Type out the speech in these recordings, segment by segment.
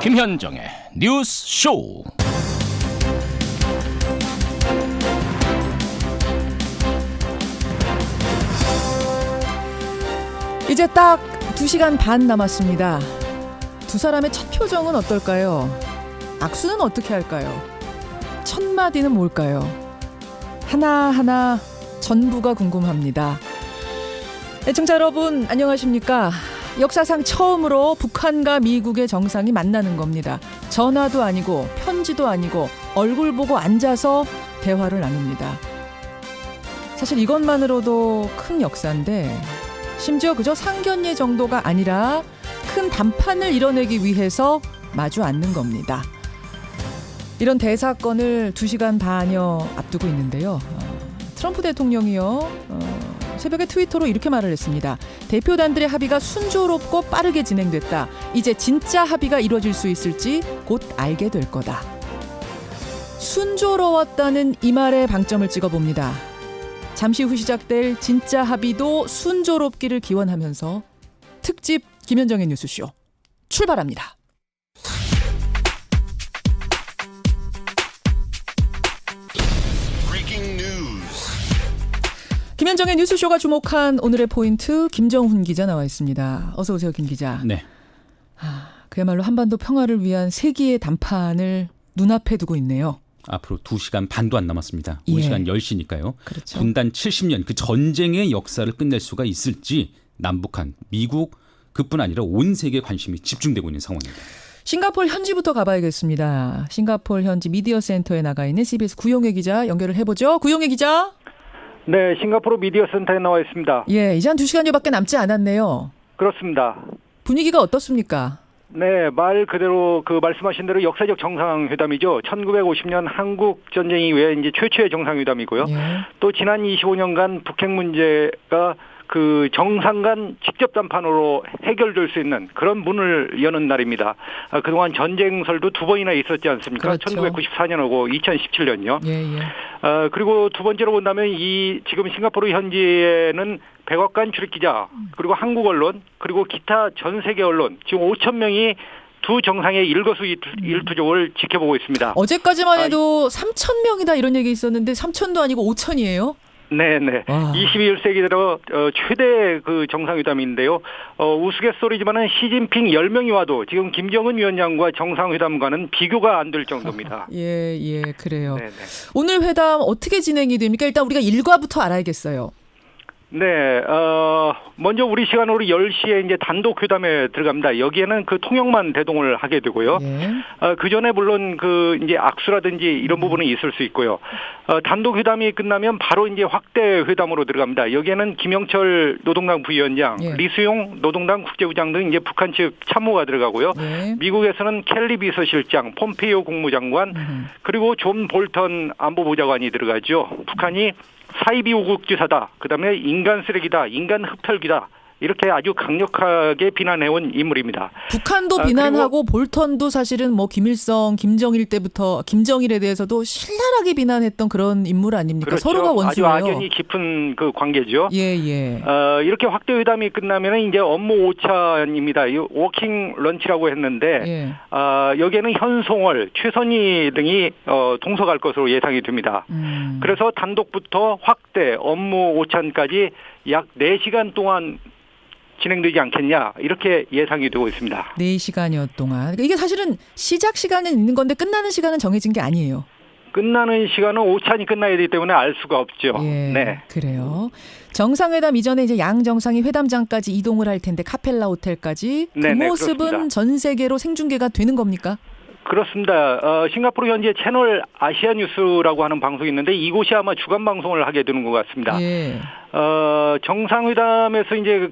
김현정의 뉴스 쇼. 이제 딱 2시간 반 남았습니다. 두 사람의 첫 표정은 어떨까요? 악수는 어떻게 할까요? 첫 마디는 뭘까요? 하나하나 전부가 궁금합니다. 애청자 여러분 안녕하십니까? 역사상 처음으로 북한과 미국의 정상이 만나는 겁니다. 전화도 아니고 편지도 아니고 얼굴 보고 앉아서 대화를 나눕니다. 사실 이것만으로도 큰 역사인데 심지어 그저 상견례 정도가 아니라 큰 담판을 이뤄내기 위해서 마주 앉는 겁니다. 이런 대사건을 2시간 반여 앞두고 있는데요. 트럼프 대통령이요. 새벽에 트위터로 이렇게 말을 했습니다. 대표단들의 합의가 순조롭고 빠르게 진행됐다. 이제 진짜 합의가 이루어질 수 있을지 곧 알게 될 거다. 순조로웠다는 이 말에 방점을 찍어봅니다. 잠시 후 시작될 진짜 합의도 순조롭기를 기원하면서 특집 김현정의 뉴스쇼 출발합니다. 김현정의 뉴스쇼가 주목한 오늘의 포인트 김정훈 기자 나와 있습니다. 어서 오세요, 김 기자. 네. 그야말로 한반도 평화를 위한 세기의 담판을 눈앞에 두고 있네요. 앞으로 2시간 반도 안 남았습니다. 예. 오늘 시간 10시니까요. 그렇죠. 분단 70년 그 전쟁의 역사를 끝낼 수가 있을지 남북한, 미국 그뿐 아니라 온 세계의 관심이 집중되고 있는 상황입니다. 싱가포르 현지부터 가봐야겠습니다. 싱가포르 현지 미디어 센터에 나가 있는 CBS 구용혜 기자 연결을 해보죠. 구용혜 기자. 네, 싱가포르 미디어 센터에 나와 있습니다. 예, 이제 한 2시간여밖에 남지 않았네요. 그렇습니다. 분위기가 어떻습니까? 네, 말 그대로 말씀하신 대로 역사적 정상회담이죠. 1950년 한국 전쟁 이후에 이제 최초의 정상회담이고요. 예. 또 지난 25년간 북핵 문제가 정상 간 직접 담판으로 해결될 수 있는 그런 문을 여는 날입니다. 그동안 전쟁설도 2번이나 있었지 않습니까? 그렇죠. 1994년하고 2017년요. 예. 그리고 두 번째로 본다면 지금 싱가포르 현지에는 백악관 출입기자, 그리고 한국 언론, 그리고 기타 전 세계 언론, 지금 5천 명이 두 정상의 일거수일투족을 지켜보고 있습니다. 어제까지만 해도 3천 명이다 이런 얘기 있었는데 3천도 아니고 5천이에요? 네네. 21세기 들어 최대 정상회담인데요. 우스갯소리지만은 시진핑 10명이 와도 지금 김정은 위원장과 정상회담과는 비교가 안 될 정도입니다. 예, 그래요. 네네. 오늘 회담 어떻게 진행이 됩니까? 일단 우리가 일과부터 알아야겠어요. 네, 먼저 우리 시간으로 10시에 이제 단독 회담에 들어갑니다. 여기에는 통역만 대동을 하게 되고요. 예. 그 전에 물론 이제 악수라든지 이런 부분은 있을 수 있고요. 단독 회담이 끝나면 바로 이제 확대 회담으로 들어갑니다. 여기에는 김영철 노동당 부위원장, 예. 리수용 노동당 국제부장 등 이제 북한 측 참모가 들어가고요. 예. 미국에서는 켈리 비서실장, 폼페이오 국무장관, 그리고 존 볼턴 안보보좌관이 들어가죠. 북한이 사이비 우국지사다. 그다음에 인간 쓰레기다. 인간 흡혈귀다. 이렇게 아주 강력하게 비난해온 인물입니다. 북한도 비난하고 볼턴도 사실은 김일성, 김정일에 대해서도 신랄하게 비난했던 그런 인물 아닙니까? 그렇죠. 서로가 원수예요. 아주 악연이 깊은 관계죠. 예. 이렇게 확대 회담이 끝나면은 이제 업무 오찬입니다. 워킹 런치라고 했는데 예. 여기에는 현송월, 최선희 등이 동석할 것으로 예상이 됩니다. 그래서 단독부터 확대 업무 오찬까지 약 4시간 동안 진행되지 않겠냐 이렇게 예상이 되고 있습니다. 4시간여 동안. 이게 사실은 시작 시간은 있는 건데 끝나는 시간은 정해진 게 아니에요. 끝나는 시간은 오찬이 끝나야 되기 때문에 알 수가 없죠. 예, 네. 그래요. 정상회담 이전에 이제 양 정상이 회담장까지 이동을 할 텐데 카펠라 호텔까지 그 네네, 모습은 그렇습니다. 전 세계로 생중계가 되는 겁니까? 그렇습니다. 싱가포르 현지에 채널 아시아뉴스라고 하는 방송이 있는데 이곳이 아마 주간 방송을 하게 되는 것 같습니다. 예. 정상회담에서 이제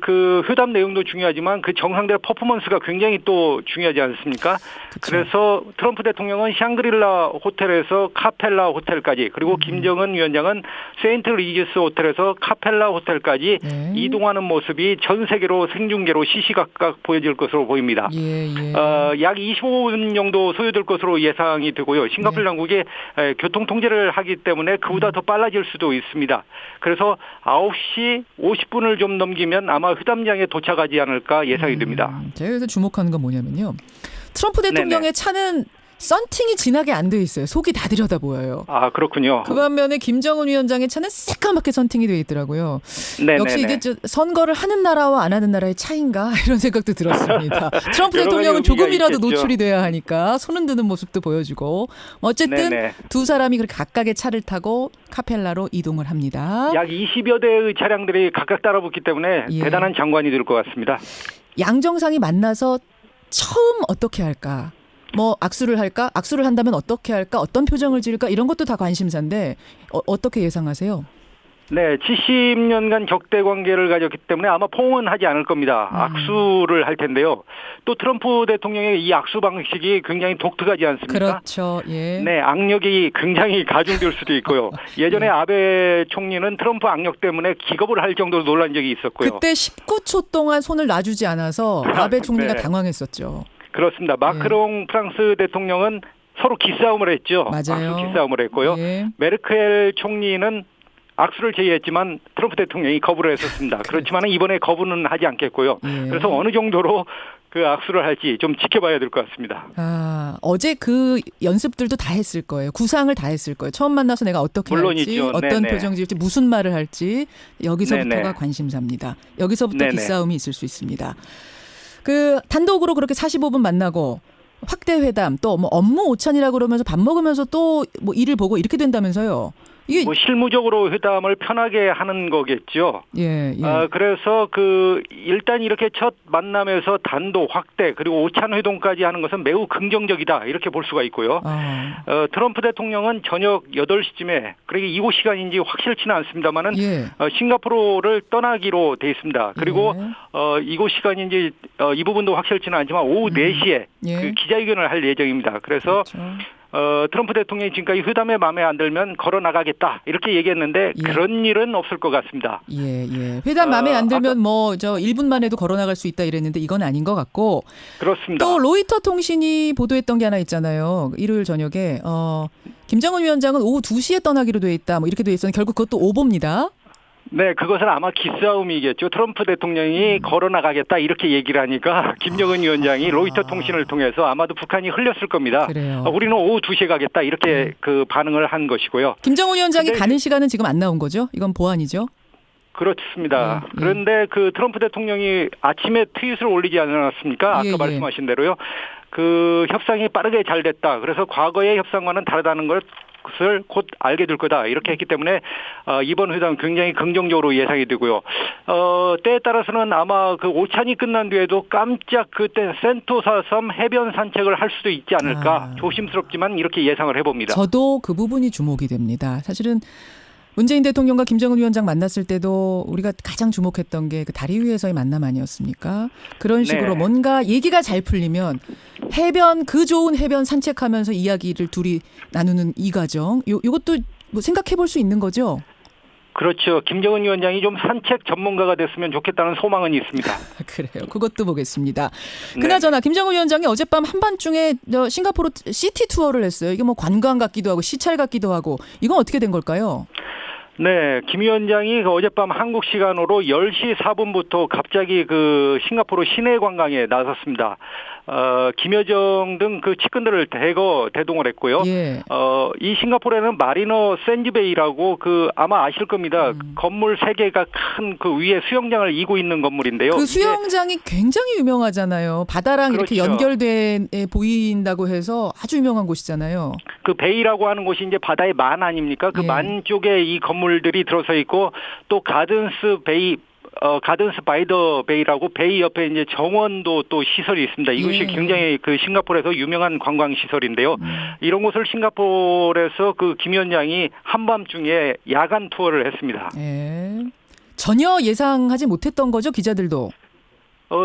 회담 내용도 중요하지만 정상들의 퍼포먼스가 굉장히 또 중요하지 않습니까? 그쵸. 그래서 트럼프 대통령은 샹그릴라 호텔에서 카펠라 호텔까지, 그리고 김정은 위원장은 세인트 리지스 호텔에서 카펠라 호텔까지 네. 이동하는 모습이 전 세계로 생중계로 시시각각 보여질 것으로 보입니다. 예. 약 25분 정도 소요될 것으로 예상이 되고요. 싱가포르 당국이 교통 통제를 하기 때문에 그보다 더 빨라질 수도 있습니다. 그래서 9시 50분을 좀 넘기면 아마 회담장에 도착하지 않을까 예상이 됩니다. 제가 여기서 주목하는 건 뭐냐면요. 트럼프 대통령의 차는 썬팅이 진하게 안 돼 있어요. 속이 다 들여다 보여요. 아, 그렇군요. 그 반면에 김정은 위원장의 차는 새까맣게 썬팅이 돼 있더라고요. 네네네. 역시 이게 선거를 하는 나라와 안 하는 나라의 차이인가 이런 생각도 들었습니다. 트럼프 여러 가지 대통령은 의미가 조금이라도 있겠죠. 노출이 돼야 하니까 손흔 드는 모습도 보여주고 어쨌든 네네. 두 사람이 그렇게 각각의 차를 타고 카펠라로 이동을 합니다. 약 20여 대의 차량들이 각각 따라붙기 때문에 예. 대단한 장관이 될 것 같습니다. 양 정상이 만나서 처음 어떻게 할까? 뭐 악수를 할까? 악수를 한다면 어떻게 할까? 어떤 표정을 지을까? 이런 것도 다 관심사인데 어떻게 예상하세요? 네, 70년간 적대 관계를 가졌기 때문에 아마 포옹은 하지 않을 겁니다. 악수를 할 텐데요. 또 트럼프 대통령의 이 악수 방식이 굉장히 독특하지 않습니까? 그렇죠. 예. 네, 악력이 굉장히 가중될 수도 있고요. 예전에 아베 총리는 트럼프 악력 때문에 기겁을 할 정도로 놀란 적이 있었고요. 그때 19초 동안 손을 놔주지 않아서 아베 총리가 네. 당황했었죠. 그렇습니다. 마크롱 프랑스 대통령은 서로 기싸움을 했죠. 맞아요. 악수 기싸움을 했고요. 예. 메르켈 총리는 악수를 제의했지만 트럼프 대통령이 거부를 했었습니다. 그렇지만 이번에 거부는 하지 않겠고요. 예. 그래서 어느 정도로 그 악수를 할지 좀 지켜봐야 될 것 같습니다. 아, 어제 그 연습들도 다 했을 거예요. 구상을 다 했을 거예요. 처음 만나서 내가 어떻게 할지, 물론이죠. 어떤 네네. 표정 지을지, 무슨 말을 할지 여기서부터가 네네. 관심사입니다. 여기서부터 네네. 기싸움이 있을 수 있습니다. 그 단독으로 그렇게 45분 만나고 확대 회담 또 뭐 업무 오찬이라고 그러면서 밥 먹으면서 또 뭐 일을 보고 이렇게 된다면서요. 이게 뭐 실무적으로 회담을 편하게 하는 거겠죠. 예. 그래서 일단 이렇게 첫 만남에서 단도 확대 그리고 오찬 회동까지 하는 것은 매우 긍정적이다 이렇게 볼 수가 있고요. 트럼프 대통령은 저녁 8시쯤에 그러게 이곳 시간인지 확실치는 않습니다만은 예. 싱가포르를 떠나기로 돼 있습니다. 그리고 이곳 시간인지 이 부분도 확실치는 않지만 오후 4시에 예. 그 기자회견을 할 예정입니다. 그래서 그렇죠. 트럼프 대통령이 지금까지 회담에 마음에 안 들면 걸어 나가겠다 이렇게 얘기했는데 예. 그런 일은 없을 것 같습니다. 예. 회담 마음에 안 들면 뭐 저 1분만 해도 걸어 나갈 수 있다 이랬는데 이건 아닌 것 같고 그렇습니다. 또 로이터 통신이 보도했던 게 하나 있잖아요. 일요일 저녁에 김정은 위원장은 오후 2시에 떠나기로 돼 있다. 뭐 이렇게 돼 있었는데 결국 그것도 오보입니다. 네, 그것은 아마 기싸움이겠죠. 트럼프 대통령이 걸어 나가겠다 이렇게 얘기를 하니까 김정은 위원장이 로이터 통신을 통해서 아마도 북한이 흘렸을 겁니다. 그래요. 우리는 오후 2시에 가겠다 이렇게 그 반응을 한 것이고요. 김정은 위원장이 근데 가는 시간은 지금 안 나온 거죠? 이건 보안이죠? 그렇습니다. 그런데 그 트럼프 대통령이 아침에 트윗을 올리지 않았습니까? 아까 말씀하신 대로요. 그 협상이 빠르게 잘 됐다. 그래서 과거의 협상과는 다르다는 것을 곧 알게 될 거다. 이렇게 했기 때문에 이번 회담 굉장히 긍정적으로 예상이 되고요. 때에 따라서는 아마 그 오찬이 끝난 뒤에도 깜짝 그때 센토사 섬 해변 산책을 할 수도 있지 않을까. 조심스럽지만 이렇게 예상을 해봅니다. 저도 그 부분이 주목이 됩니다. 사실은 문재인 대통령과 김정은 위원장 만났을 때도 우리가 가장 주목했던 게 그 다리 위에서의 만남 아니었습니까? 그런 식으로 네. 뭔가 얘기가 잘 풀리면 해변 그 좋은 해변 산책하면서 이야기를 둘이 나누는 이 과정 이것도 뭐 생각해 볼 수 있는 거죠? 그렇죠. 김정은 위원장이 좀 산책 전문가가 됐으면 좋겠다는 소망은 있습니다. 그래요. 그것도 보겠습니다. 그나저나 김정은 위원장이 어젯밤 한밤중에 싱가포르 시티 투어를 했어요. 이게 뭐 관광 같기도 하고 시찰 같기도 하고 이건 어떻게 된 걸까요? 네, 김 위원장이 어젯밤 한국 시간으로 10시 4분부터 갑자기 그 싱가포르 시내 관광에 나섰습니다. 김여정 등 그 측근들을 대동을 했고요. 예. 이 싱가포르에는 마리너 샌즈베이라고 그 아마 아실 겁니다. 건물 3개가 큰 그 위에 수영장을 이고 있는 건물인데요. 그 수영장이 굉장히 유명하잖아요. 바다랑 그렇죠. 이렇게 연결돼 보인다고 해서 아주 유명한 곳이잖아요. 그 베이라고 하는 곳이 이제 바다의 만 아닙니까? 그 만 쪽에 이 건물들이 들어서 있고 또 가든스 바이 더 베이라고 베이 옆에 이제 정원도 또 시설이 있습니다. 이것이 굉장히 그 싱가포르에서 유명한 관광 시설인데요. 이런 곳을 싱가포르에서 그 김 위원장이 한밤중에 야간 투어를 했습니다. 예. 전혀 예상하지 못했던 거죠, 기자들도.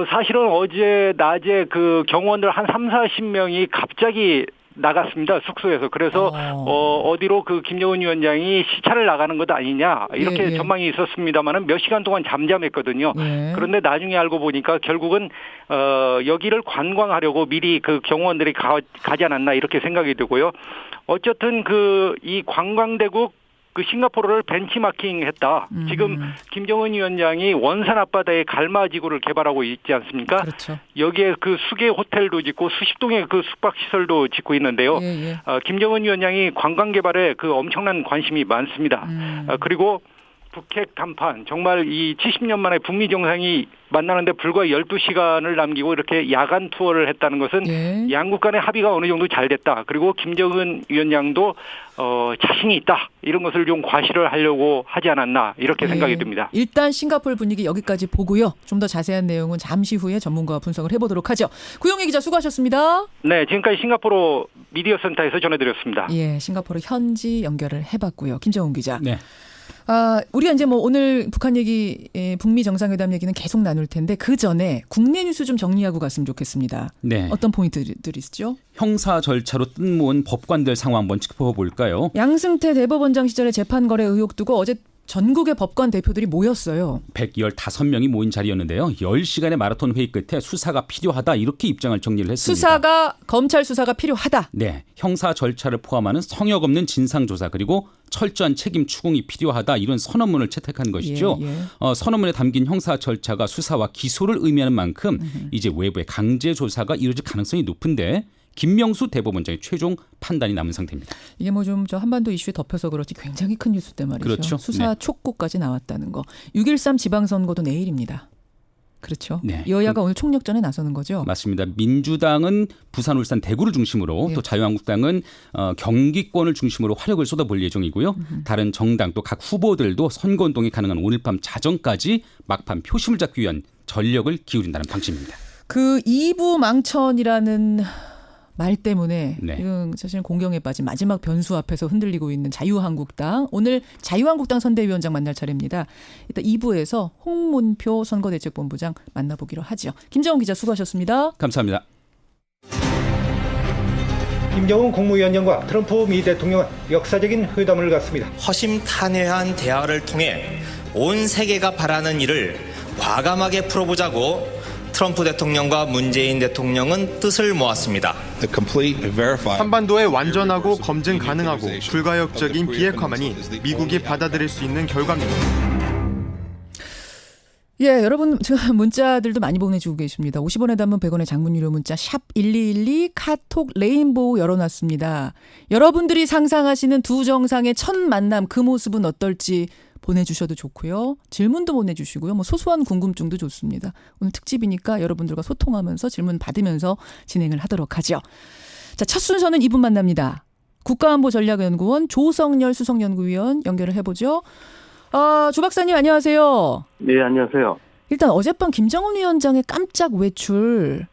사실은 어제 낮에 그 경호원들 한 30-40명이 갑자기 나갔습니다. 숙소에서. 그래서 어디로 그 김정은 위원장이 시찰을 나가는 것 아니냐 이렇게 전망이 있었습니다만은 몇 시간 동안 잠잠했거든요. 그런데 나중에 알고 보니까 결국은 여기를 관광하려고 미리 그 경호원들이 가지 않았나 이렇게 생각이 되고요. 어쨌든 그 이 관광대국 그 싱가포르를 벤치마킹했다. 지금 김정은 위원장이 원산 앞바다에 갈마지구를 개발하고 있지 않습니까? 그렇죠. 여기에 그 수계 호텔도 짓고 수십 동의 그 숙박 시설도 짓고 있는데요. 김정은 위원장이 관광 개발에 그 엄청난 관심이 많습니다. 그리고 북핵談判, 정말 이 70년 만에 북미 정상이 만나는데 불과 12시간을 남기고 이렇게 야간 투어를 했다는 것은 양국 간의 합의가 어느 정도 잘 됐다. 그리고 김정은 위원장도 자신이 있다. 이런 것을 좀 과시를 하려고 하지 않았나 이렇게 생각이 듭니다. 일단 싱가포르 분위기 여기까지 보고요. 좀 더 자세한 내용은 잠시 후에 전문가와 분석을 해보도록 하죠. 구용희 기자 수고하셨습니다. 네, 지금까지 싱가포르 미디어 센터에서 전해드렸습니다. 예, 싱가포르 현지 연결을 해봤고요. 김정훈 기자. 네. 우리가 이제 뭐 오늘 북한 얘기, 북미 정상회담 얘기는 계속 나눌 텐데 그 전에 국내 뉴스 좀 정리하고 갔으면 좋겠습니다. 네. 어떤 포인트들이 있죠? 형사 절차로 뜬모은 법관들 상황 한번 짚어볼까요? 양승태 대법원장 시절에 재판 거래 의혹 두고 어제 전국의 법관 대표들이 모였어요. 115명이 모인 자리였는데요. 10시간의 마라톤 회의 끝에 수사가 필요하다 이렇게 입장을 정리를 했습니다. 검찰 수사가 필요하다. 네, 형사 절차를 포함하는 성역 없는 진상조사 그리고 철저한 책임 추궁이 필요하다 이런 선언문을 채택한 것이죠. 선언문에 담긴 형사 절차가 수사와 기소를 의미하는 만큼 이제 외부의 강제 조사가 이루어질 가능성이 높은데 김명수 대법원장의 최종 판단이 남은 상태입니다. 이게 뭐 좀 저 한반도 이슈에 덮여서 그렇지 굉장히 큰 뉴스때 말이죠. 그렇죠. 수사 촉구까지 나왔다는 거. 6.13 지방선거도 내일입니다. 그렇죠. 네. 여야가 오늘 총력전에 나서는 거죠. 맞습니다. 민주당은 부산, 울산, 대구를 중심으로 또 자유한국당은 경기권을 중심으로 화력을 쏟아볼 예정이고요. 다른 정당 또 각 후보들도 선거운동이 가능한 오늘 밤 자정까지 막판 표심을 잡기 위한 전력을 기울인다는 방침입니다. 그 2부 망천이라는 말 때문에 이건 사실 공경에 빠진 마지막 변수 앞에서 흔들리고 있는 자유한국당. 오늘 자유한국당 선대위원장 만날 차례입니다. 일단 2부에서 홍문표 선거대책본부장 만나보기로 하죠. 김정훈 기자 수고하셨습니다. 감사합니다. 김정은 국무위원장과 트럼프 미 대통령은 역사적인 회담을 갖습니다. 허심탄회한 대화를 통해 온 세계가 바라는 일을 과감하게 풀어보자고 트럼프 대통령과 문재인 대통령은 뜻을 모았습니다. 한반도의 완전하고 검증 가능하고 불가역적인 비핵화만이 미국이 받아들일 수 있는 결과입니다. 예, 여러분 지금 문자들도 많이 보내주고 계십니다. 50원의 단문 100원의 장문 유료 문자 샵 1212 카톡 레인보우 열어놨습니다. 여러분들이 상상하시는 두 정상의 첫 만남 그 모습은 어떨지 보내주셔도 좋고요. 질문도 보내주시고요. 뭐 소소한 궁금증도 좋습니다. 오늘 특집이니까 여러분들과 소통하면서 질문 받으면서 진행을 하도록 하죠. 자, 첫 순서는 이분 만납니다. 국가안보전략연구원 조성열 수석연구위원 연결을 해보죠. 조 박사님 안녕하세요. 네, 안녕하세요. 일단 어젯밤 김정은 위원장의 깜짝 외출.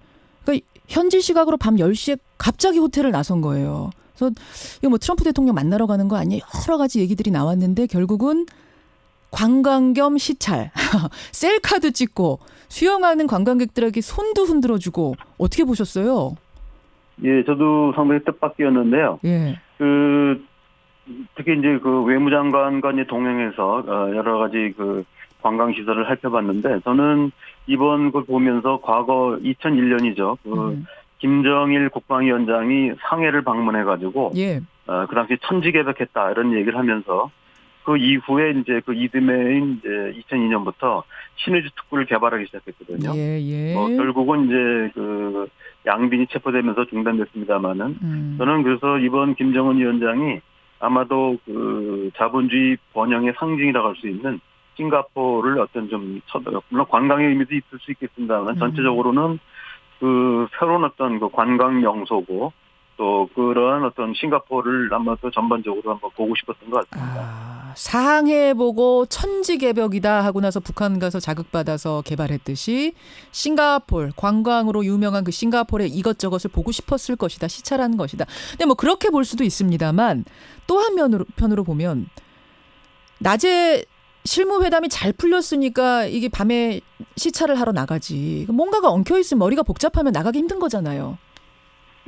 그러니까 현지 시각으로 밤 10시에 갑자기 호텔을 나선 거예요. 그래서 이거 뭐 트럼프 대통령 만나러 가는 거 아니에요? 여러 가지 얘기들이 나왔는데 결국은 관광 겸 시찰, 셀카도 찍고 수영하는 관광객들에게 손도 흔들어주고 어떻게 보셨어요? 예, 저도 상당히 뜻밖이었는데요. 예. 특히 이제 그 외무장관과 이제 동행해서 여러 가지 그 관광 시설을 살펴봤는데 저는 이번 걸 보면서 과거 2001년이죠. 김정일 국방위원장이 상해를 방문해가지고 그 당시 천지개벽했다 이런 얘기를 하면서 그 이후에 이제 그 이듬해인 이제 2002년부터 신의주 특구를 개발하기 시작했거든요. 결국은 이제 그 양빈이 체포되면서 중단됐습니다만은 저는 그래서 이번 김정은 위원장이 아마도 그 자본주의 번영의 상징이라고 할 수 있는 싱가포르를 어떤 좀 물론 관광의 의미도 있을 수 있겠습니다만 전체적으로는 그 새로운 어떤 그 관광 명소고 또 그런 어떤 싱가포르를 한번 또 전반적으로 한번 보고 싶었던 것 같습니다. 상해보고 천지개벽이다 하고 나서 북한 가서 자극받아서 개발했듯이 싱가포르 관광으로 유명한 그 싱가포르의 이것저것을 보고 싶었을 것이다. 시찰하는 것이다. 근데 뭐 그렇게 볼 수도 있습니다만 또 한편으로 보면 낮에 실무회담이 잘 풀렸으니까 이게 밤에 시찰을 하러 나가지. 뭔가가 엉켜있으면 머리가 복잡하면 나가기 힘든 거잖아요.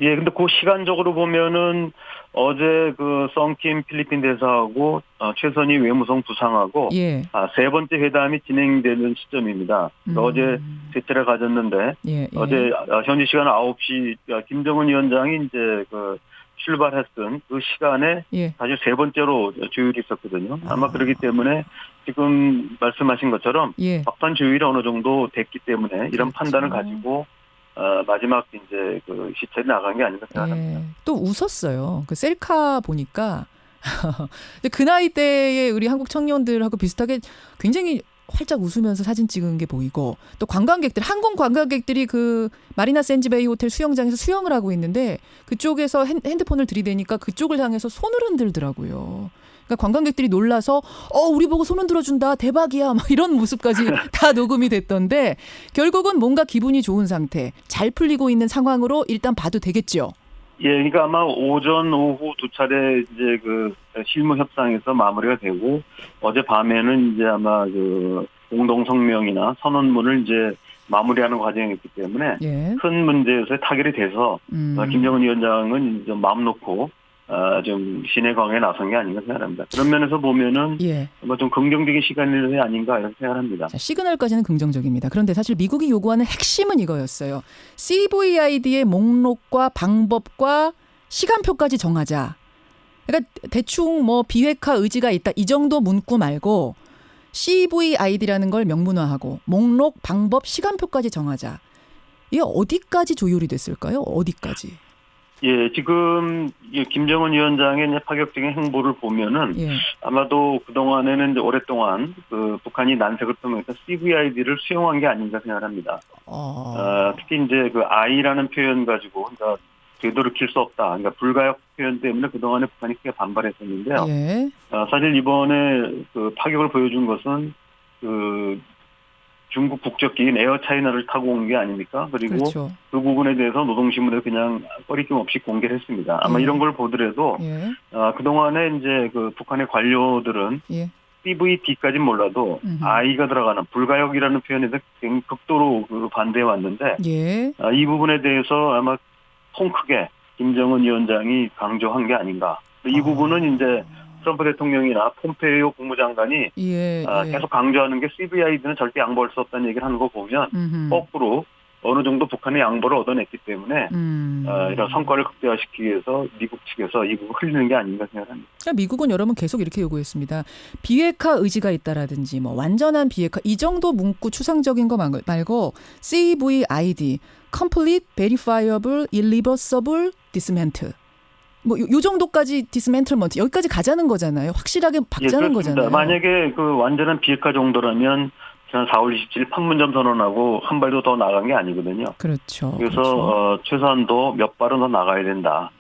예, 근데 그 시간적으로 보면은 어제 그 썬킴 필리핀 대사하고 최선희 외무성 부상하고 세 번째 회담이 진행되는 시점입니다. 어제 세 차례 가졌는데 어제 현지 시간 9시 김정은 위원장이 이제 그 출발했던 그 시간에 예. 사실 세 번째로 조율이 있었거든요. 아마 그렇기 때문에 지금 말씀하신 것처럼 예. 막판 조율이 어느 정도 됐기 때문에 이런 판단을 가지고 마지막 이제 그 시체를 나간 게 아닌가 생각합니다. 예. 또 웃었어요. 그 셀카 보니까 근데 그 나이 대에 우리 한국 청년들하고 비슷하게 굉장히 활짝 웃으면서 사진 찍은 게 보이고 또 관광객들 항공 관광객들이 그 마리나 샌즈베이 호텔 수영장에서 수영을 하고 있는데 그쪽에서 핸드폰을 들이대니까 그쪽을 향해서 손을 흔들더라고요. 그러니까 관광객들이 놀라서 우리 보고 손 흔들어준다 대박이야 막 이런 모습까지 다 녹음이 됐던데 결국은 뭔가 기분이 좋은 상태 잘 풀리고 있는 상황으로 일단 봐도 되겠죠. 예, 그러니까 아마 오전, 오후 두 차례 이제 그 실무 협상에서 마무리가 되고 어제 밤에는 이제 아마 그 공동 성명이나 선언문을 이제 마무리하는 과정이었기 때문에 예. 큰 문제에서 타결이 돼서 김정은 위원장은 이제 마음 놓고 좀 신의 광에 나선 게 아닌가 생각합니다. 그런 면에서 보면은 예. 뭐 좀 긍정적인 시간이 아닌가 이렇게 생각합니다. 자, 시그널까지는 긍정적입니다. 그런데 사실 미국이 요구하는 핵심은 이거였어요. CVID의 목록과 방법과 시간표까지 정하자. 그러니까 대충 뭐 비핵화 의지가 있다 이 정도 문구 말고 CVID라는 걸 명문화하고 목록, 방법, 시간표까지 정하자. 이게 어디까지 조율이 됐을까요? 어디까지? 예, 지금 김정은 위원장의 파격적인 행보를 보면은 예. 아마도 그 동안에는 이제 오랫동안 그 북한이 난색을 표명해서 CVID를 수용한 게 아닌가 생각합니다. 특히 이제 그 I라는 표현 가지고 그러니까 되돌이킬 수 없다, 그러니까 불가역 표현 때문에 그 동안에 북한이 크게 반발했었는데요. 예. 사실 이번에 그 파격을 보여준 것은 그 중국 국적기인 에어 차이나를 타고 온 게 아닙니까? 그리고 그렇죠. 그 부분에 대해서 노동신문에 그냥 꺼리낌 없이 공개를 했습니다. 아마 예. 이런 걸 보더라도 예. 그동안에 이제 그 북한의 관료들은 예. CVD까지는 몰라도 I가 들어가는 불가역이라는 표현에 대해서 굉장히 극도로 반대해 왔는데 예. 이 부분에 대해서 아마 통 크게 김정은 위원장이 강조한 게 아닌가. 이 부분은 이제 트럼프 대통령이나 폼페이오 국무장관이 예. 계속 강조하는 게 CVID는 절대 양보할 수 없다는 얘기를 하는 거 보면 거꾸로 어느 정도 북한의 양보를 얻어냈기 때문에 이런 성과를 극대화시키기 위해서 미국 측에서 이 부분을 흘리는 게 아닌가 생각합니다. 미국은 여러분 계속 이렇게 요구했습니다. 비핵화 의지가 있다라든지 뭐 완전한 비핵화 이 정도 문구 추상적인 거 말고 CVID, Complete Verifiable Irreversible Dismantle 뭐 요 정도까지 디스맨틀먼트 여기까지 가자는 거잖아요. 확실하게 박자는 거잖아요. 만약에 그 완전한 비핵화 정도라면 지난 4월 27일 판문점 선언하고 한 발도 더 나간 게 아니거든요. 그렇죠. 그래서 그렇죠. 최소한도 몇 발은 더 나가야 된다.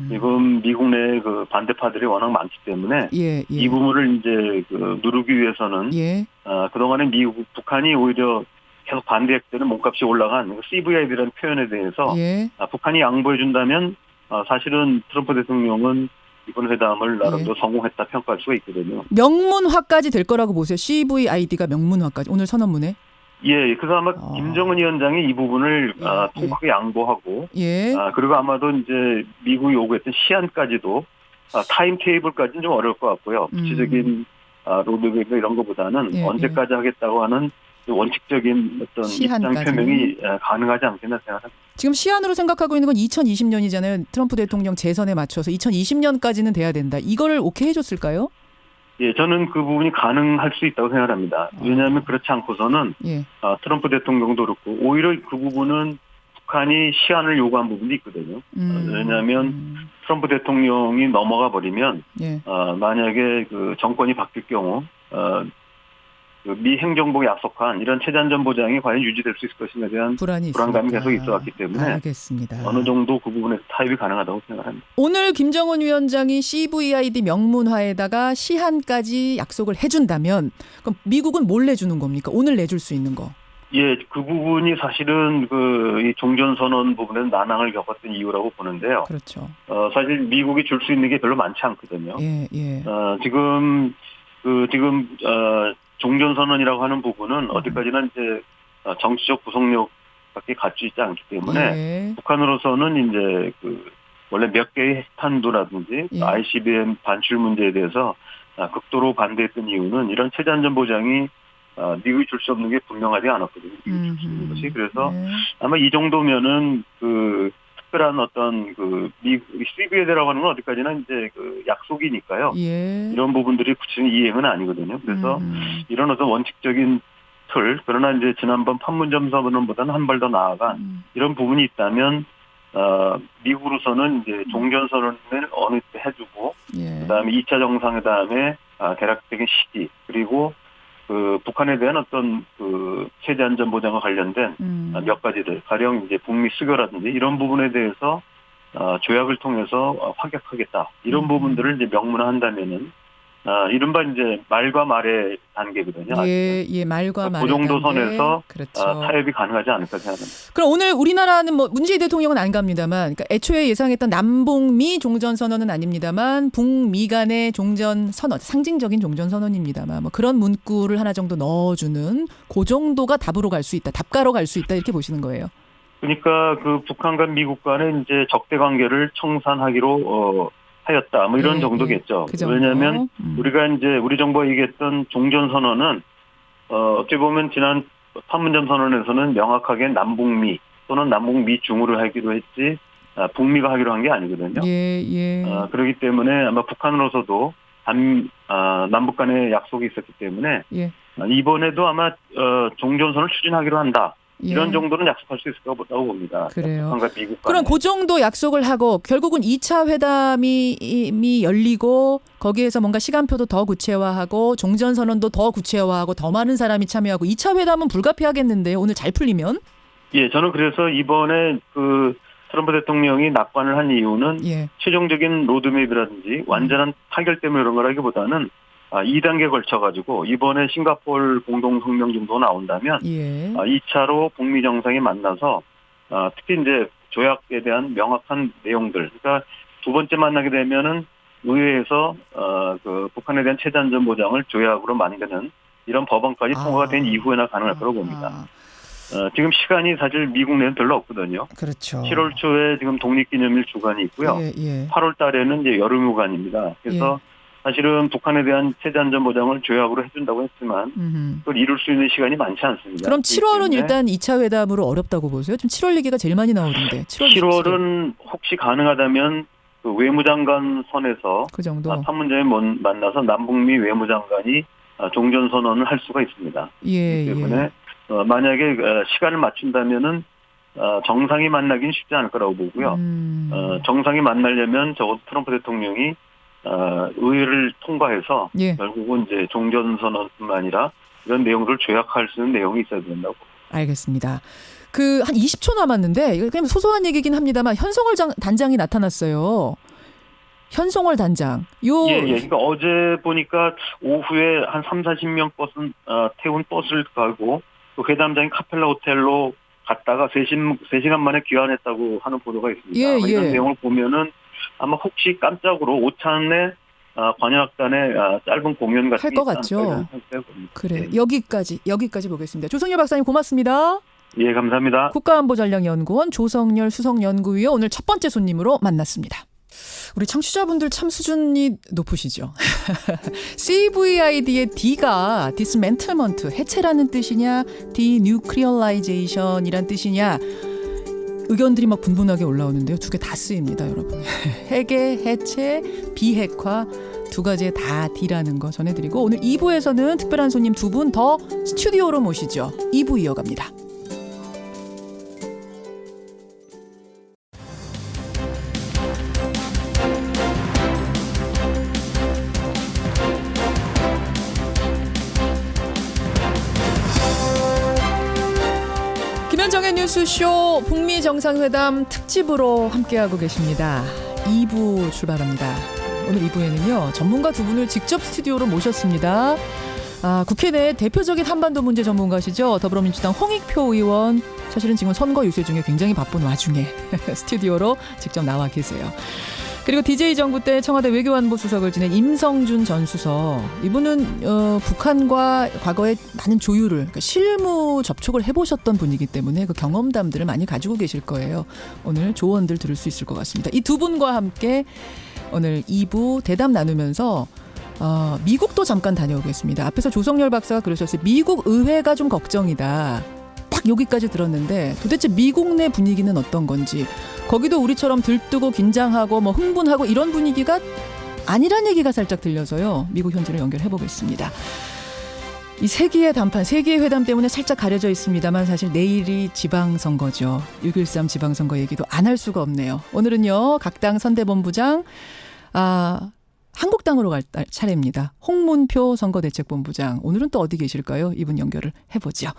지금 미국 내 그 반대파들이 워낙 많기 때문에 이 부분을 이제 그 누르기 위해서는 그동안에 북한이 오히려 계속 반대했을 때는 몸값이 올라간 CVID라는 표현에 대해서 북한이 양보해 준다면 사실은 트럼프 대통령은 이번 회담을 나름대로 성공했다 평가할 수가 있거든요. 명문화까지 될 거라고 보세요. CVID가 명문화까지 오늘 선언문에. 예, 그래서 아마 김정은 위원장이 이 부분을 통크게 양보하고, 그리고 아마도 이제 미국이 요구했던 시한까지도 타임 테이블까지는 좀 어려울 것 같고요. 구체적인 로드맵 이런 것보다는 언제까지 하겠다고 하는 원칙적인 어떤 시한까지. 입장 표명이 가능하지 않겠나 생각합니다. 지금 시한으로 생각하고 있는 건 2020년이잖아요. 트럼프 대통령 재선에 맞춰서 2020년까지는 돼야 된다. 이거를 오케이 해줬을까요? 예, 저는 그 부분이 가능할 수 있다고 생각합니다. 왜냐하면 그렇지 않고서는 트럼프 대통령도 그렇고 오히려 그 부분은 북한이 시한을 요구한 부분도 있거든요. 왜냐하면 트럼프 대통령이 넘어가 버리면 만약에 그 정권이 바뀔 경우 미 행정부가 약속한 이런 체제안전 보장이 과연 유지될 수 있을 것인가에 대한 불안감이 계속 있어왔기 때문에 알겠습니다. 어느 정도 그 부분에서 타협이 가능하다고 생각합니다. 오늘 김정은 위원장이 CVID 명문화에다가 시한까지 약속을 해준다면 그럼 미국은 뭘 내주는 겁니까? 오늘 내줄 수 있는 거. 예, 그 부분이 사실은 이 종전선언 부분에서 난항을 겪었던 이유라고 보는데요. 그렇죠. 사실 미국이 줄 수 있는 게 별로 많지 않거든요. 지금 종전선언이라고 하는 부분은 어디까지나 이제 정치적 구속력밖에 갖추 있지 않기 때문에 북한으로서는 이제 원래 몇 개의 핵탄두라든지 ICBM 반출 문제에 대해서 극도로 반대했던 이유는 이런 체제안전 보장이 미국이 줄 수 없는 게 분명하지 않았거든요. 미국이 줄 수 있는 것이. 그래서 아마 이 정도면은 특별한 어떤 그 CB에 들어가는 건 어디까지나 이제 그 약속이니까요. 예. 이런 부분들이 구체적인 이행은 아니거든요. 그래서 이런 어떤 원칙적인 틀, 그러나 이제 지난번 판문점 선언보다는 한 발 더 나아간 이런 부분이 있다면 미국으로서는 이제 종전 선언을 어느 때 해주고 예. 그다음에 2차 정상회담의 대략적인 시기 그리고 그 북한에 대한 어떤 그 체제 안전 보장과 관련된 몇 가지들 가령 이제 북미 수교라든지 이런 부분에 대해서 조약을 통해서 확약하겠다 이런 부분들을 이제 명문화한다면은 이른바 이제 말과 말의 단계거든요. 예, 말과 말의 그 정도 단계. 선에서 그렇죠. 타협이 가능하지 않을까 생각합니다. 그럼 오늘 우리나라는 뭐 문재인 대통령은 안 갑니다만, 그러니까 애초에 예상했던 남북미 종전 선언은 아닙니다만, 북미 간의 종전 선언, 상징적인 종전 선언입니다만, 뭐 그런 문구를 하나 정도 넣어주는 그 정도가 답으로 갈 수 있다, 답가로 갈 수 있다 이렇게 보시는 거예요. 그러니까 그 북한 간 미국 간의 이제 적대 관계를 청산하기로 하였다. 뭐 이런 정도겠죠. 그 정도. 왜냐하면 우리가 이제 우리 정부가 얘기했던 종전 선언은 어떻게 보면 지난 판문점 선언에서는 명확하게 남북미 또는 남북미 중으로 하기로 했지 북미가 하기로 한 게 아니거든요. 예. 그렇기 때문에 아마 북한으로서도 남북 간의 약속이 있었기 때문에 이번에도 아마 종전 선언을 추진하기로 한다. 이런 정도는 약속할 수 있을 거라고 봅니다. 그래요. 북한과 미국 간에. 그럼 그 정도 약속을 하고 결국은 2차 회담이 열리고 거기에서 뭔가 시간표도 더 구체화하고 종전선언도 더 구체화하고 더 많은 사람이 참여하고 2차 회담은 불가피하겠는데요. 오늘 잘 풀리면? 예, 저는 그래서 이번에 그 트럼프 대통령이 낙관을 한 이유는 최종적인 로드맵이라든지 완전한 타결 때문에 그런 거라기보다는 2단계 걸쳐가지고 이번에 싱가포르 공동성명 정도 나온다면 2차로 북미 정상이 만나서 특히 이제 조약에 대한 명확한 내용들, 그러니까 두 번째 만나게 되면은 의회에서 그 북한에 대한 체제 안전 보장을 조약으로 만드는 이런 법안까지 통과가 된 이후에나 가능할 거라고 봅니다. 지금 시간이 사실 미국 내는 별로 없거든요. 그렇죠. 7월 초에 지금 독립기념일 주간이 있고요. 8월 달에는 이제 여름휴관입니다. 그래서 사실은 북한에 대한 체제 안전 보장을 조약으로 해준다고 했지만 그걸 이룰 수 있는 시간이 많지 않습니다. 그럼 7월은 일단 2차 회담으로 어렵다고 보세요? 지금 7월 얘기가 제일 많이 나오던데. 7월은 혹시 가능하다면 그 외무장관 선에서 그 정도? 판문점에 만나서 남북미 외무장관이 종전선언을 할 수가 있습니다. 그렇기 때문에 만약에 시간을 맞춘다면은 정상이 만나긴 쉽지 않을 거라고 보고요. 정상이 만나려면 적어도 트럼프 대통령이 의회를 통과해서 결국은 이제 종전선언뿐만 아니라 이런 내용들을 조약할 수 있는 내용이 있어야 된다고. 알겠습니다. 그 한 20초 남았는데 그냥 소소한 얘기긴 합니다만 현송월 단장이 나타났어요. 현송월 단장. 그러니까 어제 보니까 오후에 한 30-40명 태운 버스를 가고 또 회담장인 카펠라 호텔로 갔다가 3시간 만에 귀환했다고 하는 보도가 있습니다. 이런 내용을 보면은 아마 혹시 깜짝으로 오찬에 관현악단의 짧은 공연 같은 게 할 것 같죠. 그래. 여기까지 보겠습니다. 조성열 박사님 고맙습니다. 예, 감사합니다. 국가안보전략연구원 조성열 수석연구위원 오늘 첫 번째 손님으로 만났습니다. 우리 청취자분들 참 수준이 높으시죠. CVID의 D가 dismantlement, 해체라는 뜻이냐, denuclearization이란 뜻이냐 의견들이 막 분분하게 올라오는데요. 두 개 다 쓰입니다, 여러분. 해계, 해체, 비핵화 두 가지에 다 D라는 거 전해드리고 오늘 2부에서는 특별한 손님 두 분 더 스튜디오로 모시죠. 2부 이어갑니다. 김현정의 뉴스쇼 북미 정상회담 특집으로 함께하고 계십니다. 2부 출발합니다. 오늘 2부에는요. 전문가 두 분을 직접 스튜디오로 모셨습니다. 국회 내 대표적인 한반도 문제 전문가시죠. 더불어민주당 홍익표 의원. 사실은 지금 선거 유세 중에 굉장히 바쁜 와중에 스튜디오로 직접 나와 계세요. 그리고 DJ 정부 때 청와대 외교안보 수석을 지낸 임성준 전 수석. 이분은 북한과 과거에 많은 조율을 그러니까 실무 접촉을 해보셨던 분이기 때문에 그 경험담들을 많이 가지고 계실 거예요. 오늘 조언들 들을 수 있을 것 같습니다. 이 두 분과 함께 오늘 2부 대담 나누면서 미국도 잠깐 다녀오겠습니다. 앞에서 조성열 박사가 그러셨어요. 미국 의회가 좀 걱정이다. 딱 여기까지 들었는데 도대체 미국 내 분위기는 어떤 건지, 거기도 우리처럼 들뜨고 긴장하고 뭐 흥분하고 이런 분위기가 아니란 얘기가 살짝 들려서요. 미국 현지로 연결해 보겠습니다. 이 세기의 담판, 세기의 회담 때문에 살짝 가려져 있습니다만 사실 내일이 지방선거죠. 6.13 지방선거 얘기도 안 할 수가 없네요. 오늘은요, 각 당 선대본부장, 한국당으로 갈 차례입니다. 홍문표 선거대책본부장. 오늘은 또 어디 계실까요? 이분 연결을 해보죠.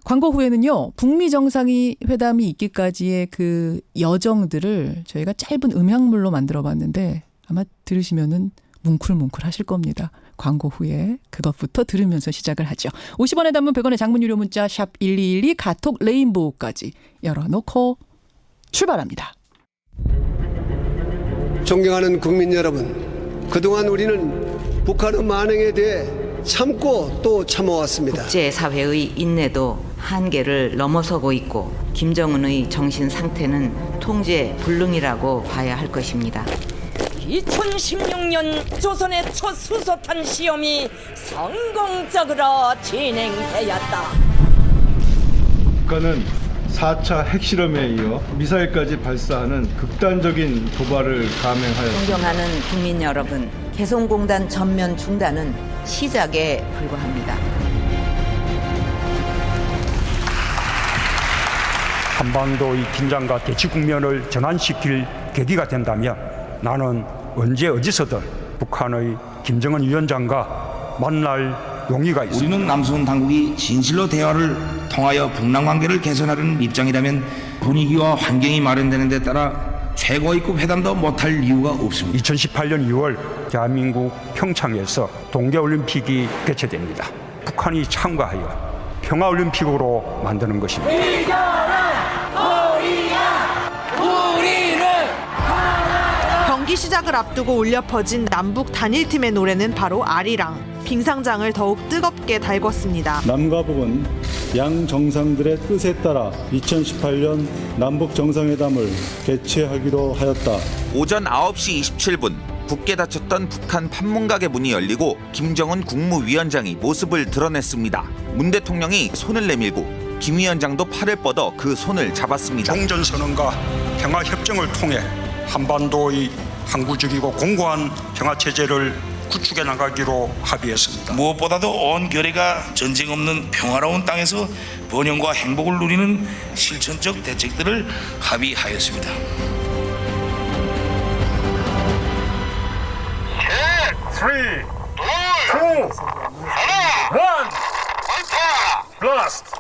광고 후에는요, 북미 정상회담이 있기까지의 그 여정들을 저희가 짧은 음향물로 만들어봤는데 아마 들으시면은 뭉클뭉클 하실 겁니다. 광고 후에 그것부터 들으면서 시작을 하죠. 50원의 단문 100원의 장문 유료 문자 샵 1212 카톡 레인보우까지 열어놓고 출발합니다. 존경하는 국민 여러분, 그동안 우리는 북한의 만행에 대해 참고 또 참아왔습니다. 국제사회의 인내도 한계를 넘어서고 있고 김정은의 정신 상태는 통제 불능이라고 봐야 할 것입니다. 2016년 조선의 첫 수소탄 시험이 성공적으로 진행되었다. 북한은 4차 핵실험에 이어 미사일까지 발사하는 극단적인 도발을 감행하였습니다. 존경하는 국민 여러분, 개성공단 전면 중단은 시작에 불과합니다. 한반도의 긴장과 대치 국면을 전환시킬 계기가 된다면 나는 언제 어디서든 북한의 김정은 위원장과 만날 용의가 있습니다. 우리는 남승 당국이 진실로 대화를 통하여 북남 관계를 개선하려는 입장이라면 분위기와 환경이 마련되는 데 따라 최고위급 회담도 못할 이유가 없습니다. 2018년 2월 대한민국 평창에서 동계올림픽이 개최됩니다. 북한이 참가하여 평화올림픽으로 만드는 것입니다. 경기 시작을 앞두고 울려 퍼진 남북 단일팀의 노래는 바로 아리랑. 빙상장을 더욱 뜨겁게 달궜습니다. 남과 북은 양 정상들의 뜻에 따라 2018년 남북 정상회담을 개최하기로 하였다. 오전 9시 27분 굳게 닫혔던 북한 판문각의 문이 열리고 김정은 국무위원장이 모습을 드러냈습니다. 문 대통령이 손을 내밀고 김 위원장도 팔을 뻗어 그 손을 잡았습니다. 종전선언과 평화협정을 통해 한반도의 항구적이고 공고한 평화체제를 구축해 나가기로 합의했습니다. 무엇보다도 온 결의가 전쟁 없는 평화로운 땅에서 번영과 행복을 누리는 실천적 대책들을 합의하였습니다. 셋, 3, 2, 1, 블라스트!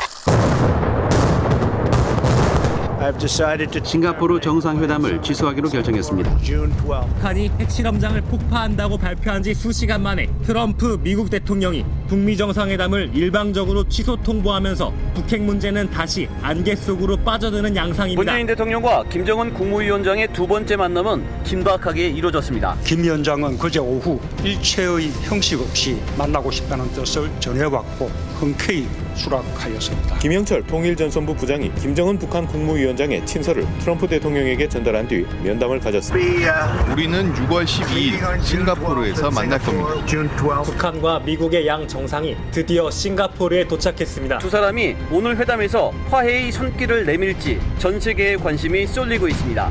싱가포르 정상회담을 취소하기로 결정했습니다. 북한이 핵실험장을 폭파한다고 발표한 지 수시간 만에 트럼프 미국 대통령이 북미 정상회담을 일방적으로 취소 통보하면서 북핵 문제는 다시 안개 속으로 빠져드는 양상입니다. 문재인 대통령과 김정은 국무위원장의 두 번째 만남은 긴박하게 이루어졌습니다. 김 위원장은 그제 오후 일체의 형식 없이 만나고 싶다는 뜻을 전해왔고 흔쾌히 수락하였습니다. 김영철 통일전선부 부장이 김정은 북한 국무위원장의 친서를 트럼프 대통령에게 전달한 뒤 면담을 가졌습니다. 우리는 6월 12일 싱가포르에서 만날 겁니다. 북한과 미국의 양 정상이 드디어 싱가포르에 도착했습니다. 두 사람이 오늘 회담에서 화해의 손길을 내밀지 전 세계의 관심이 쏠리고 있습니다.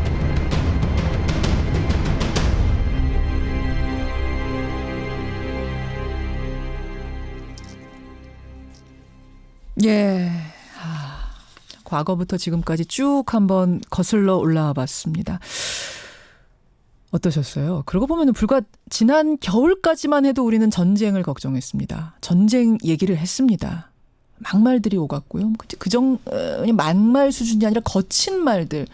예. 과거부터 지금까지 쭉 한번 거슬러 올라와 봤습니다. 어떠셨어요? 그러고 보면 불과 지난 겨울까지만 해도 우리는 전쟁을 걱정했습니다. 전쟁 얘기를 했습니다. 막말들이 오갔고요. 그냥 막말 수준이 아니라 거친 말들,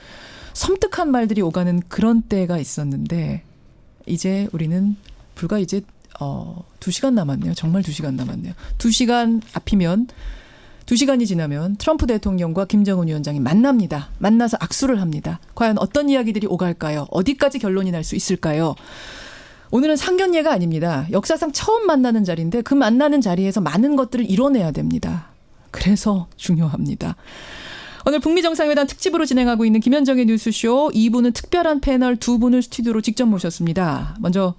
섬뜩한 말들이 오가는 그런 때가 있었는데 이제 우리는 불과 이제 2시간 남았네요. 정말 2시간 남았네요. 2시간 앞이면 2시간이 지나면 트럼프 대통령과 김정은 위원장이 만납니다. 만나서 악수를 합니다. 과연 어떤 이야기들이 오갈까요? 어디까지 결론이 날 수 있을까요? 오늘은 상견례가 아닙니다. 역사상 처음 만나는 자리인데 그 만나는 자리에서 많은 것들을 이뤄내야 됩니다. 그래서 중요합니다. 오늘 북미 정상회담 특집으로 진행하고 있는 김현정의 뉴스쇼 2부는 특별한 패널 2분을 스튜디오로 직접 모셨습니다. 먼저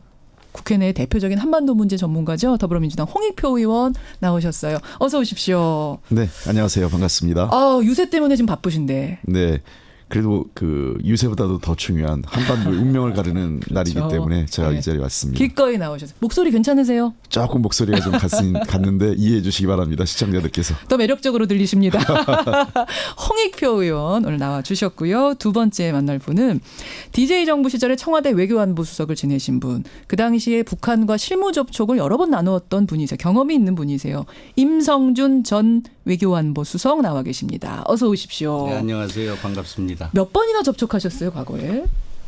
국회 내 대표적인 한반도 문제 전문가죠. 더불어민주당 홍익표 의원 나오셨어요. 어서 오십시오. 네, 안녕하세요. 반갑습니다. 유세 때문에 지금 바쁘신데. 네. 그래도 그 유세보다도 더 중요한 한반도의 운명을 가르는 날이기 때문에 제가 이 자리에 왔습니다. 기꺼이 나오셨어요. 목소리 괜찮으세요? 조금 목소리가 좀 갔는데 이해해 주시기 바랍니다. 시청자들께서. 더 매력적으로 들리십니다. 홍익표 의원 오늘 나와주셨고요. 두 번째 만날 분은 DJ 정부 시절에 청와대 외교안보 수석을 지내신 분. 그 당시에 북한과 실무 접촉을 여러 번 나누었던 분이세요. 경험이 있는 분이세요. 임성준 전 외교안보 수석 나와 계십니다. 어서 오십시오. 네, 안녕하세요. 반갑습니다. 몇 번이나 접촉하셨어요, 과거에?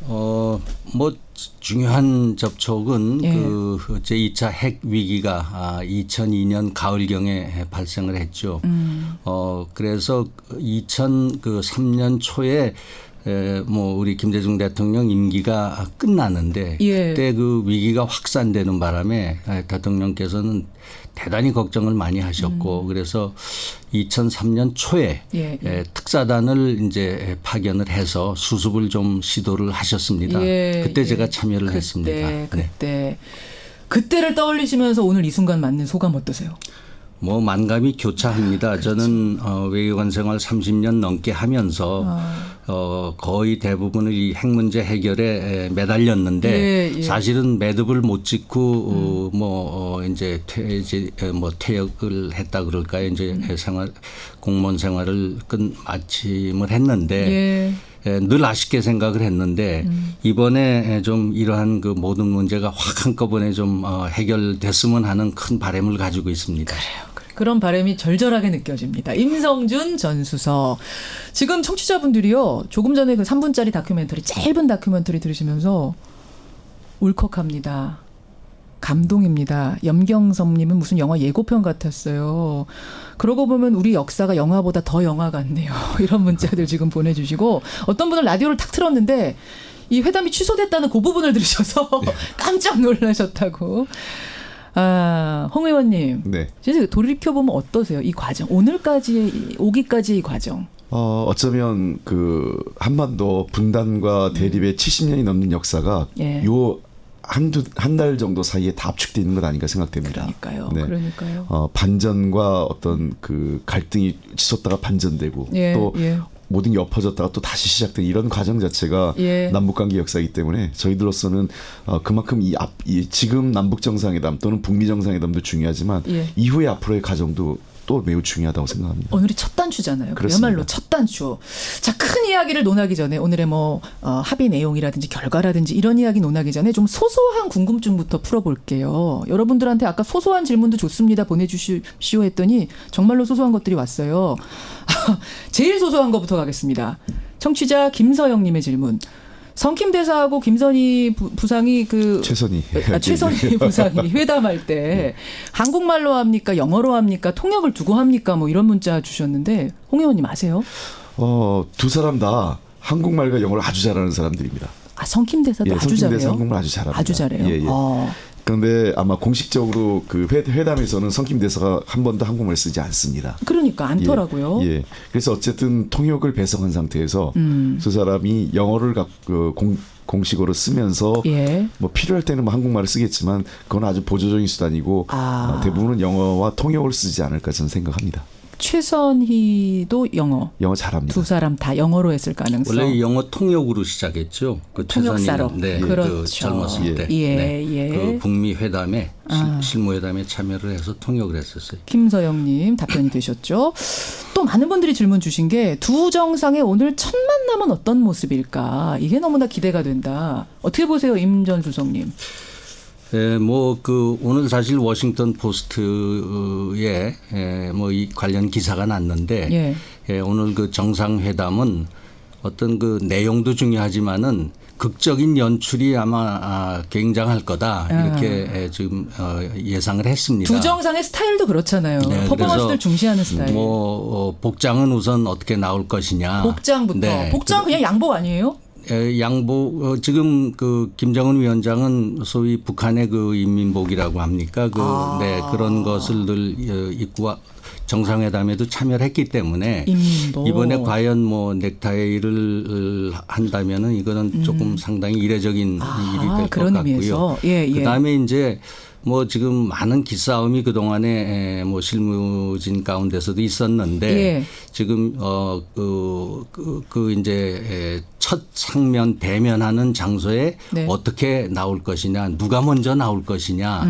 뭐 중요한 접촉은 그 제2차 핵 위기가 2002년 가을경에 발생을 했죠. 그래서 2003년 초에 뭐 우리 김대중 대통령 임기가 끝나는데 그때 그 위기가 확산되는 바람에 대통령께서는 대단히 걱정을 많이 하셨고 그래서 2003년 초에 특사단을 이제 파견을 해서 수습을 좀 시도를 하셨습니다. 그때 제가 참여를 했습니다. 그때를 떠올리시면서 오늘 이 순간 맞는 소감 어떠세요? 뭐 만감이 교차합니다. 저는 외교관 생활 30년 넘게 하면서 거의 대부분을 이 핵 문제 해결에 매달렸는데 사실은 매듭을 못 짓고 이제 퇴역을 했다 그럴까요? 이제 공무원 생활을 마침을 했는데 늘 아쉽게 생각을 했는데 이번에 좀 이러한 그 모든 문제가 확 한꺼번에 좀 해결됐으면 하는 큰 바람을 가지고 있습니다. 그래요. 그런 바람이 절절하게 느껴집니다. 임성준 전 수석. 지금 청취자분들이요. 조금 전에 그 3분짜리 다큐멘터리, 짧은 다큐멘터리 들으시면서 울컥합니다. 감동입니다. 염경섭님은 무슨 영화 예고편 같았어요. 그러고 보면 우리 역사가 영화보다 더 영화 같네요. 이런 문자들 지금 보내주시고 어떤 분은 라디오를 탁 틀었는데 이 회담이 취소됐다는 그 부분을 들으셔서 깜짝 놀라셨다고. 홍 의원님. 네. 진짜 돌이켜보면 어떠세요? 이 과정. 오기까지 이 과정. 어쩌면 그 한반도 분단과 대립의 70년이 넘는 역사가 요 한 달 정도 사이에 다 압축되어 있는 것 아닌가 생각됩니다. 그러니까요. 반전과 어떤 그 갈등이 치솟다가 반전되고 또 모든 게 엎어졌다가 또 다시 시작된 이런 과정 자체가 남북관계 역사이기 때문에 저희들로서는 그만큼 이 지금 남북 정상회담 또는 북미 정상회담도 중요하지만 이후의 앞으로의 과정도 또 매우 중요하다고 생각합니다. 오늘이 첫 단추잖아요. 그렇습니다. 그야말로 첫 단추. 자, 큰 이야기를 논하기 전에 오늘의 합의 내용이라든지 결과라든지 이런 이야기 논하기 전에 좀 소소한 궁금증부터 풀어볼게요. 여러분들한테 아까 소소한 질문도 좋습니다. 보내주시오 했더니 정말로 소소한 것들이 왔어요. 제일 소소한 것부터 가겠습니다. 청취자 김서영님의 질문. 성킴 대사하고 김선희 부상이 최선희 부상이 회담할 때 한국말로 합니까? 영어로 합니까? 통역을 두고 합니까? 뭐 이런 문자 주셨는데 홍 의원님 아세요? 두 사람 다 한국말과 영어를 아주 잘하는 사람들입니다. 성킴 대사도 아주 잘해요? 성킴 대사 한국말 아주 잘합니다. 아주 잘해요? 그런데 아마 공식적으로 그 회담에서는 성킴 대사가 한 번도 한국말 쓰지 않습니다. 그러니까 않더라고요. 그래서 어쨌든 통역을 배성한 상태에서 두 사람이 영어를 공식어로 쓰면서 뭐 필요할 때는 뭐 한국말을 쓰겠지만 그건 아주 보조적인 수단이고 대부분은 영어와 통역을 쓰지 않을까 저는 생각합니다. 최선희도 영어 잘합니다. 두 사람 다 영어로 했을 가능성. 원래 영어 통역으로 시작했죠. 통역사로. 그 젊었을 때. 그 북미 회담에 실무회담에 참여를 해서 통역을 했었어요. 김서영님 답변이 되셨죠. 또 많은 분들이 질문 주신 게 두 정상의 오늘 첫 만남은 어떤 모습일까? 이게 너무나 기대가 된다. 어떻게 보세요, 임 전 수석님? 오늘 사실 워싱턴 포스트에 이 관련 기사가 났는데 오늘 그 정상회담은 어떤 그 내용도 중요하지만은 극적인 연출이 아마 굉장할 거다 이렇게 지금 예상을 했습니다. 두 정상의 스타일도 그렇잖아요. 퍼포먼스를 중시하는 스타일. 복장은 우선 어떻게 나올 것이냐. 복장부터. 복장 그냥 양복 아니에요? 양복 지금 그 김정은 위원장은 소위 북한의 그 인민복이라고 합니까? 그런 것을 늘 입고 정상회담에도 참여를 했기 때문에 이번에 과연 뭐 넥타이를 한다면은 이거는 조금 상당히 이례적인 일이 될 것 같고요. 그다음에 이제 뭐 지금 많은 기싸움이 그동안에 뭐 실무진 가운데서도 있었는데 지금 이제 첫 상면 대면하는 장소에 어떻게 나올 것이냐, 누가 먼저 나올 것이냐,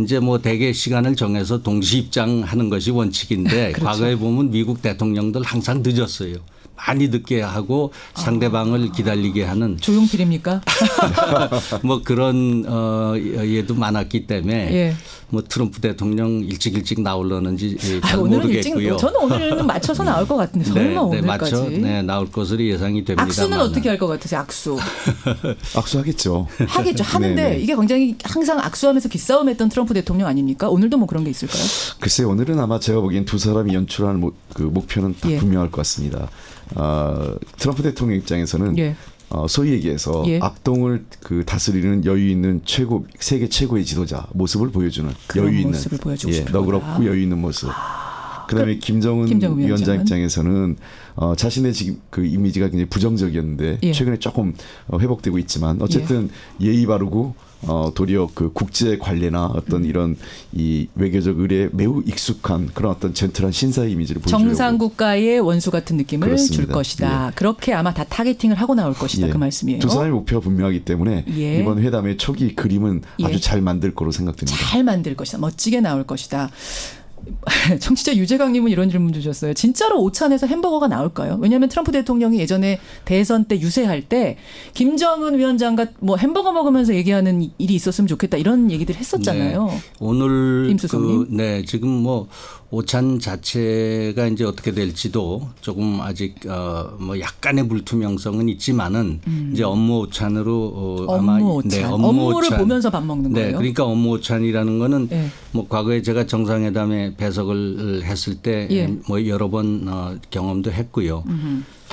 이제 뭐 대개 시간을 정해서 동시 입장하는 것이 원칙인데 그렇죠. 과거에 보면 미국 대통령들 항상 늦었어요. 많이 늦게 하고 상대방을 기다리게 하는 조용필입니까? 뭐 그런 예도 많았기 때문에 뭐 트럼프 대통령 일찍 나오려는지 잘 모르겠고요. 저는 오늘은 맞춰서 나올 것 같은데 설마 오늘까지. 맞춰 나올 것으로 예상이 됩니다. 악수는 어떻게 할 것 같으세요? 악수. 악수하겠죠. 하겠죠. 하는데 이게 굉장히 항상 악수하면서 기싸움했던 트럼프 대통령 아닙니까? 오늘도 뭐 그런 게 있을까요? 글쎄 오늘은 아마 제가 보기엔 두 사람이 연출하는 그 목표는 다 분명할 것 같습니다. 트럼프 대통령 입장에서는 소위 얘기해서 악동을 그 다스리는 여유 있는 세계 최고의 지도자 모습을 보여주는 여유 있는 모습을 보여주고 싶은 너그럽고 여유 있는 모습. 그다음에 김정은 위원장 입장에서는 자신의 지금 그 이미지가 굉장히 부정적이었는데 최근에 조금 회복되고 있지만 어쨌든 예의 바르고 도리어 그 국제 관례나 어떤 이런 이 외교적 의례에 매우 익숙한 그런 어떤 젠틀한 신사의 이미지를 보여주려고. 정상 국가의 원수 같은 느낌을 그렇습니다. 줄 것이다. 그렇게 아마 다 타겟팅을 하고 나올 것이다. 그 말씀이에요. 두 사람의 목표가 분명하기 때문에 이번 회담의 초기 그림은 아주 잘 만들 거로 생각됩니다. 잘 만들 것이다. 멋지게 나올 것이다. 청취자 유재강님은 이런 질문 주셨어요. 진짜로 오찬에서 햄버거가 나올까요? 왜냐하면 트럼프 대통령이 예전에 대선 때 유세할 때 김정은 위원장과 뭐 햄버거 먹으면서 얘기하는 일이 있었으면 좋겠다 이런 얘기들 했었잖아요. 오늘 지금 뭐 오찬 자체가 이제 어떻게 될지도 조금 아직 뭐 약간의 불투명성은 있지만은 이제 업무 오찬으로 아마 업무를 보면서 밥 먹는 거예요. 그러니까 업무 오찬이라는 거는 뭐 과거에 제가 정상회담에 배석을 했을 때 뭐 여러 번 경험도 했고요.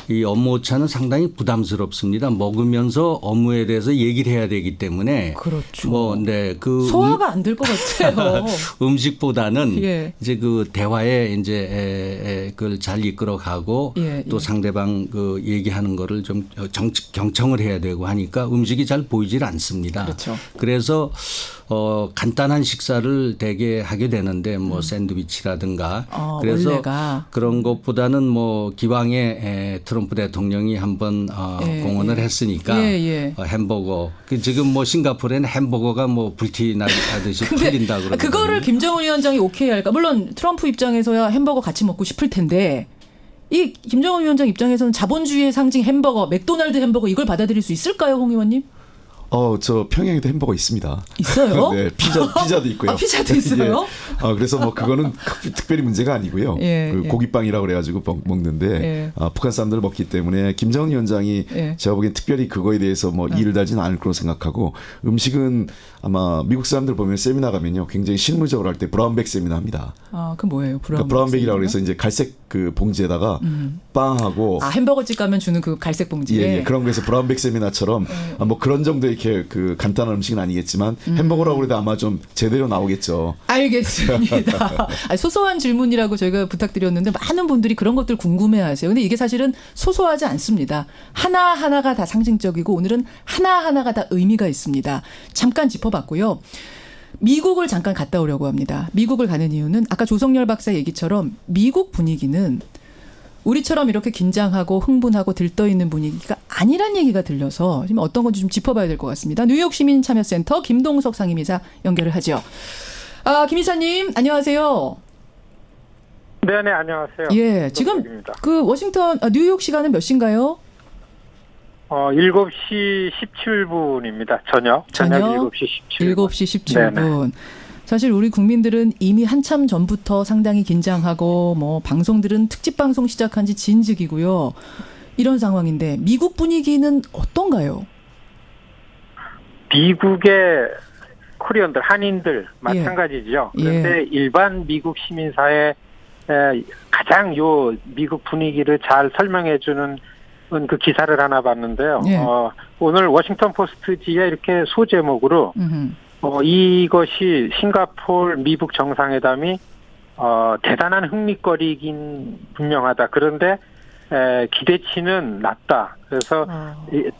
이 업무 오차는 상당히 부담스럽습니다. 먹으면서 업무에 대해서 얘기를 해야 되기 때문에 그렇죠. 그 소화가 안 될 것 같아요. 음식보다는 이제 그 대화에 이제 그걸 잘 이끌어가고 또 상대방 그 얘기하는 거를 좀 경청을 해야 되고 하니까 음식이 잘 보이질 않습니다. 그렇죠. 그래서 간단한 식사를 대개 하게 되는데 뭐 샌드위치라든가 그래서 원래가. 그런 것보다는 뭐 기왕에 트럼프 대통령이 한번 공언을 했으니까 햄버거 지금 뭐 싱가포르에는 햄버거가 뭐 불티나듯이 풀린다 그러거든요. 그거를 김정은 위원장이 오케이 할까? 물론 트럼프 입장에서야 햄버거 같이 먹고 싶을 텐데 이 김정은 위원장 입장에서는 자본주의의 상징 햄버거, 맥도날드 햄버거 이걸 받아들일 수 있을까요, 홍 의원님? 저 평양에도 햄버거 있습니다. 있어요? 네, 피자도 있고요. 피자도 있어요? 그래서 뭐 그거는 특별히 문제가 아니고요. 고기빵이라고 그래가지고 먹는데 북한 사람들 먹기 때문에 김정은 위원장이 제가 보기엔 특별히 그거에 대해서 뭐 이를 달지는 않을 거로 생각하고 음식은 아마 미국 사람들 보면 세미나 가면요 굉장히 실무적으로 할 때 브라운백 세미나 합니다. 그 뭐예요? 브라운백이라고 해서 이제 갈색 그 봉지에다가 빵하고 햄버거집 가면 주는 그 갈색 봉지에 그런 거에서 브라운백 세미나처럼 뭐 그런 정도의 이렇게 그 간단한 음식은 아니겠지만 햄버거라고 그래도 아마 좀 제대로 나오겠죠. 알겠습니다. 소소한 질문이라고 저희가 부탁드렸는데 많은 분들이 그런 것들 궁금해하세요. 근데 이게 사실은 소소하지 않습니다. 하나하나가 다 상징적이고 오늘은 하나하나가 다 의미가 있습니다. 잠깐 짚어봤고요. 미국을 잠깐 갔다 오려고 합니다. 미국을 가는 이유는 아까 조성열 박사 얘기처럼 미국 분위기는 우리처럼 이렇게 긴장하고 흥분하고 들떠있는 분위기가 아니란 얘기가 들려서 지금 어떤 건지 좀 짚어봐야 될 것 같습니다. 뉴욕 시민참여센터 김동석 상임이사 연결을 하죠. 김 이사님 안녕하세요. 네, 안녕하세요. 지금 그 워싱턴 뉴욕 시간은 몇 시인가요? 7시 17분입니다. 저녁 7시 17분. 7시 17분. 네네. 사실 우리 국민들은 이미 한참 전부터 상당히 긴장하고 뭐 방송들은 특집 방송 시작한 지 진즉이고요. 이런 상황인데 미국 분위기는 어떤가요? 미국의 코리언들, 한인들 마찬가지죠. 그런데 일반 미국 시민사회 가장 미국 분위기를 잘 설명해 주는 그 기사를 하나 봤는데요. 오늘 워싱턴 포스트지에 이렇게 소제목으로 이것이 싱가포르 미국 정상회담이 대단한 흥미거리긴 분명하다. 그런데 기대치는 낮다. 그래서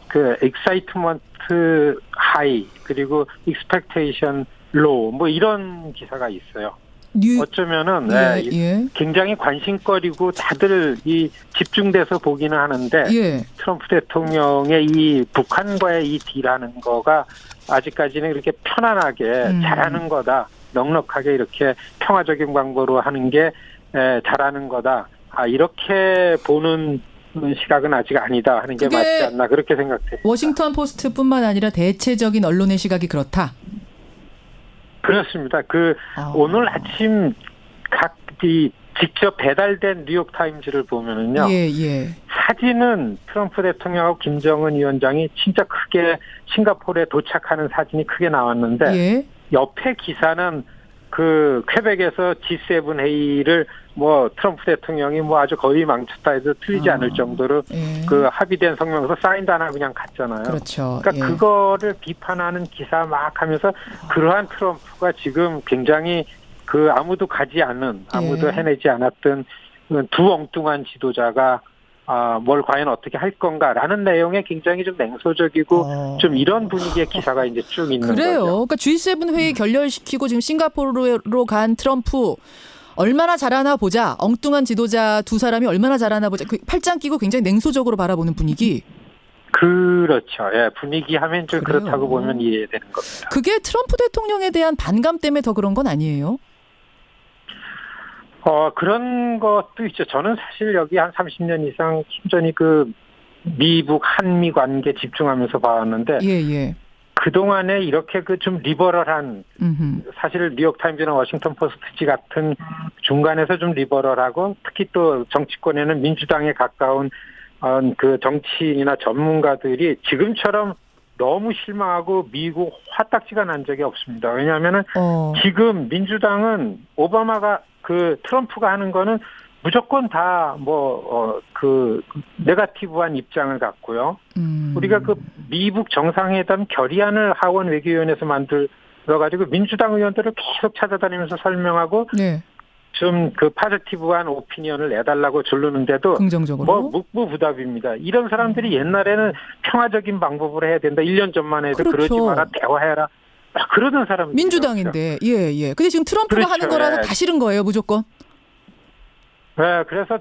그 excitement high 그리고 expectation low 뭐 이런 기사가 있어요. 어쩌면은 굉장히 관심거리고 다들 이 집중돼서 보기는 하는데 트럼프 대통령의 이 북한과의 이 딜하는 거가 아직까지는 이렇게 편안하게 잘하는 거다. 넉넉하게 이렇게 평화적인 방법으로 하는 게 잘하는 거다. 이렇게 보는 시각은 아직 아니다 하는 게 맞지 않나 그렇게 생각해요. 워싱턴 포스트뿐만 아니라 대체적인 언론의 시각이 그렇다. 그렇습니다. 오늘 아침 직접 배달된 뉴욕 타임즈를 보면은요. 사진은 트럼프 대통령하고 김정은 위원장이 진짜 크게 싱가포르에 도착하는 사진이 크게 나왔는데 옆에 기사는 그 퀘벡에서 G7 회의를 뭐 트럼프 대통령이 뭐 아주 거의 망쳤다 해도 틀리지 않을 정도로 그 합의된 성명서 사인도 안 하고 그냥 갔잖아요. 그렇죠. 그러니까 그거를 비판하는 기사 막 하면서 그러한 트럼프가 지금 굉장히 그 아무도 가지 않은 아무도 해내지 않았던 두 엉뚱한 지도자가 뭘 과연 어떻게 할 건가라는 내용에 굉장히 좀 냉소적이고 좀 이런 분위기의 기사가 이제 쭉 있는 그래요. 거죠. 그러니까 G7 회의 결렬시키고 지금 싱가포르로 간 트럼프 얼마나 잘하나 보자. 엉뚱한 지도자 두 사람이 얼마나 잘하나 보자. 그 팔짱 끼고 굉장히 냉소적으로 바라보는 분위기. 그렇죠. 분위기 하면 좀 그렇다고 보면 이해되는 겁니다. 그게 트럼프 대통령에 대한 반감 때문에 더 그런 건 아니에요? 그런 것도 있죠. 저는 사실 여기 한 30년 이상 힘전히 그 미북 한미 관계 집중하면서 봐왔는데 그동안에 이렇게 그 좀 리버럴한 사실 뉴욕타임즈나 워싱턴 포스트지 같은 중간에서 좀 리버럴하고 특히 또 정치권에는 민주당에 가까운 그 정치인이나 전문가들이 지금처럼 너무 실망하고 미국 화딱지가 난 적이 없습니다. 왜냐하면은 지금 민주당은 오바마가 그 트럼프가 하는 거는 무조건 다 그 네거티브한 입장을 갖고요. 우리가 그 미국 정상회담 결의안을 하원 외교위원회에서 만들어가지고 민주당 의원들을 계속 찾아다니면서 설명하고 좀 그 파지티브한 오피니언을 내달라고 조르는데도 긍정적으로 묵묵부답입니다. 이런 사람들이 옛날에는 평화적인 방법으로 해야 된다. 1년 전만 해도 그러지 마라, 대화해라. 그러던 사람들 민주당인데 근데 지금 트럼프가 하는 거라서 다 싫은 거예요, 무조건. 네, 그래서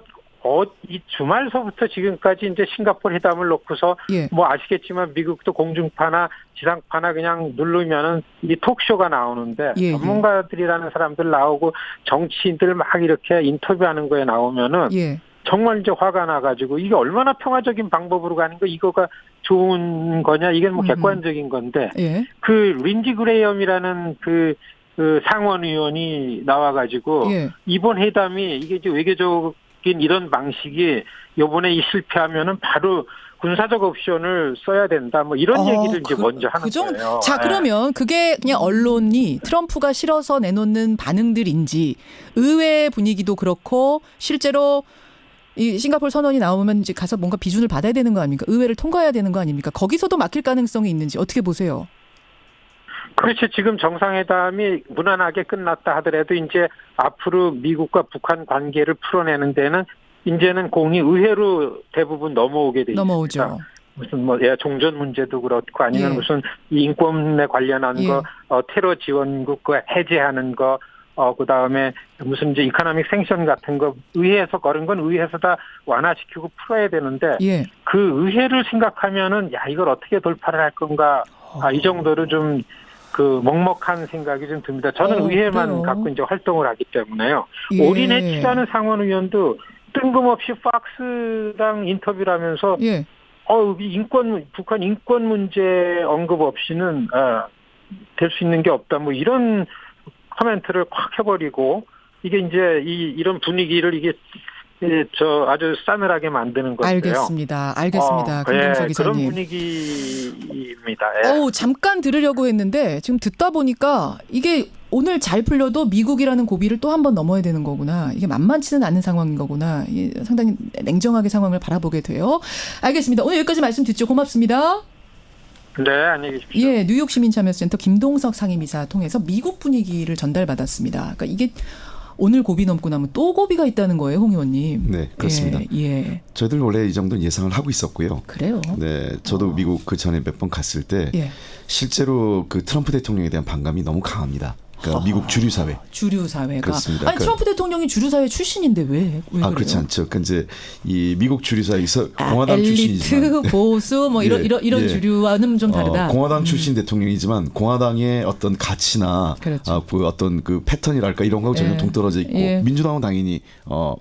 이 주말서부터 지금까지 이제 싱가포르 회담을 놓고서 뭐 아시겠지만 미국도 공중파나 지상파나 그냥 누르면은 이 톡쇼가 나오는데 전문가들이라는 사람들 나오고 정치인들 막 이렇게 인터뷰하는 거에 나오면은 정말 이제 화가 나가지고 이게 얼마나 평화적인 방법으로 가는 거 이거가 좋은 거냐 이게 뭐 객관적인 건데 그 린지 그레이엄이라는 그 상원 의원이 나와가지고 이번 회담이 이게 이제 외교적인 이런 방식이 요번에 실패하면은 바로 군사적 옵션을 써야 된다. 뭐 이런 얘기를 이제 먼저 하는 거예요. 자, 그러면 그게 그냥 언론이 트럼프가 싫어서 내놓는 반응들인지 의회 분위기도 그렇고 실제로 이 싱가포르 선언이 나오면 이제 가서 뭔가 비준을 받아야 되는 거 아닙니까? 의회를 통과해야 되는 거 아닙니까? 거기서도 막힐 가능성이 있는지 어떻게 보세요? 그렇죠. 지금 정상회담이 무난하게 끝났다 하더라도 이제 앞으로 미국과 북한 관계를 풀어내는 데는 이제는 공이 의회로 대부분 넘어오게 돼 있습니다. 넘어오죠. 무슨 종전 문제도 그렇고 아니면 무슨 인권에 관련한 거, 테러 지원국 그 해제하는 거, 그다음에 무슨 이제 이코노믹 생션 같은 거 의회에서 거른 건 의회에서 다 완화시키고 풀어야 되는데 그 의회를 생각하면은 이걸 어떻게 돌파를 할 건가 이 정도로 좀 그 먹먹한 생각이 좀 듭니다. 저는 의회만 그래요? 갖고 이제 활동을 하기 때문에요. 올인해치라는 상원 의원도 뜬금없이 팍스랑 인터뷰를 하면서 북한 인권 문제 언급 없이는 될 수 있는 게 없다. 뭐 이런 코멘트를 확 해버리고 이게 이제 이런 분위기를 이게 아주 싸늘하게 만드는 거예요. 알겠습니다. 김동석 기자님. 그런 분위기입니다. 잠깐 들으려고 했는데 지금 듣다 보니까 이게 오늘 잘 풀려도 미국이라는 고비를 또 한 번 넘어야 되는 거구나. 이게 만만치는 않은 상황인 거구나. 상당히 냉정하게 상황을 바라보게 돼요. 알겠습니다. 오늘 여기까지 말씀 듣죠. 고맙습니다. 네, 안녕히 계십시오. 뉴욕 시민참여센터 김동석 상임이사 통해서 미국 분위기를 전달받았습니다. 그러니까 이게 오늘 고비 넘고 나면 또 고비가 있다는 거예요, 홍 의원님. 네, 그렇습니다. 예. 저희들 원래 이 정도는 예상을 하고 있었고요. 그래요? 네, 저도 미국 그 전에 몇 번 갔을 때 실제로 그 트럼프 대통령에 대한 반감이 너무 강합니다. 그러니까 미국 주류 사회. 주류 사회가. 그렇습니다. 아니 트럼프 대통령이 주류 사회 출신인데 왜 그래요? 그렇지 않죠. 그러니까 이제 이 미국 주류 사회에서 공화당 엘리트, 출신이지만 보수 뭐 이런 주류와는 좀 다르다. 공화당 출신 대통령이지만 공화당의 어떤 가치나 그렇죠. 그 어떤 그 패턴이랄까 이런 거하고 전혀 동떨어져 있고 민주당은 당연히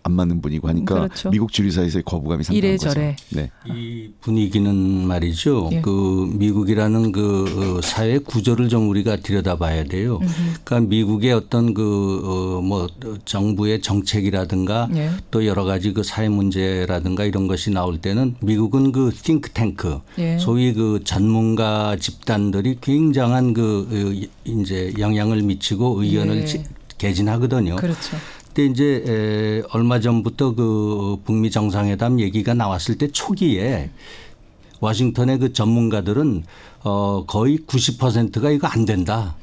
안 맞는 분이고 하니까 그렇죠. 미국 주류 사회에서의 거부감이 상당한 이래저래. 거죠. 네. 이 분위기는 말이죠. 그 미국이라는 그 사회 구조를 좀 우리가 들여다봐야 돼요. 그러니까 미국의 어떤 뭐 정부의 정책이라든가 또 여러 가지 그 사회 문제라든가 이런 것이 나올 때는 미국은 그 띵크탱크 소위 그 전문가 집단들이 굉장한 그 이제 영향을 미치고 의견을 개진하거든요. 그렇죠. 근데 이제 얼마 전부터 그 북미 정상회담 얘기가 나왔을 때 초기에 워싱턴의 그 전문가들은 거의 90%가 이거 안 된다.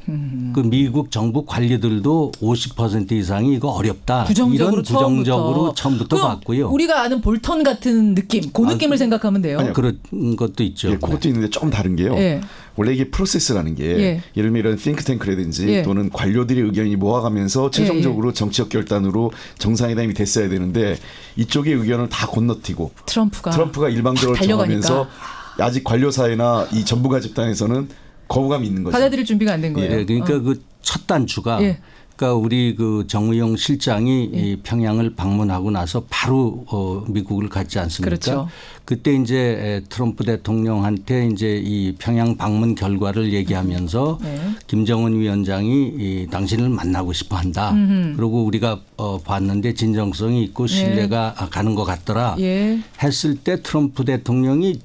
그 미국 정부 관리들도 50% 이상이 이거 어렵다. 부정적으로 이런 부정적으로 처음부터 봤고요. 우리가 아는 볼턴 같은 느낌, 그 느낌을 생각하면 돼요. 아니요. 그런 것도 있죠. 그것도 있는데 조금 다른 게요. 원래 이게 프로세스라는 게 예를 들면 이런 띵크탱크라든지 또는 관료들의 의견이 모아가면서 최종적으로 정치적 결단으로 정상회담이 됐어야 되는데 이쪽의 의견을 다 건너뛰고 트럼프가 일방적으로 정하면서 아직 관료 사회나 이 전문가 집단에서는 거부감이 있는 거죠. 받아들일 준비가 안 된 거예요. 그러니까 그 첫 단추가 그러니까 우리 그 정의용 실장이 이 평양을 방문하고 나서 바로 미국을 갔지 않습니까? 그렇죠. 그때 이제 트럼프 대통령한테 이제 이 평양 방문 결과를 얘기하면서 김정은 위원장이 당신을 만나고 싶어 한다. 그리고 우리가 봤는데 진정성이 있고 신뢰가 가는 것 같더라. 했을 때 트럼프 대통령이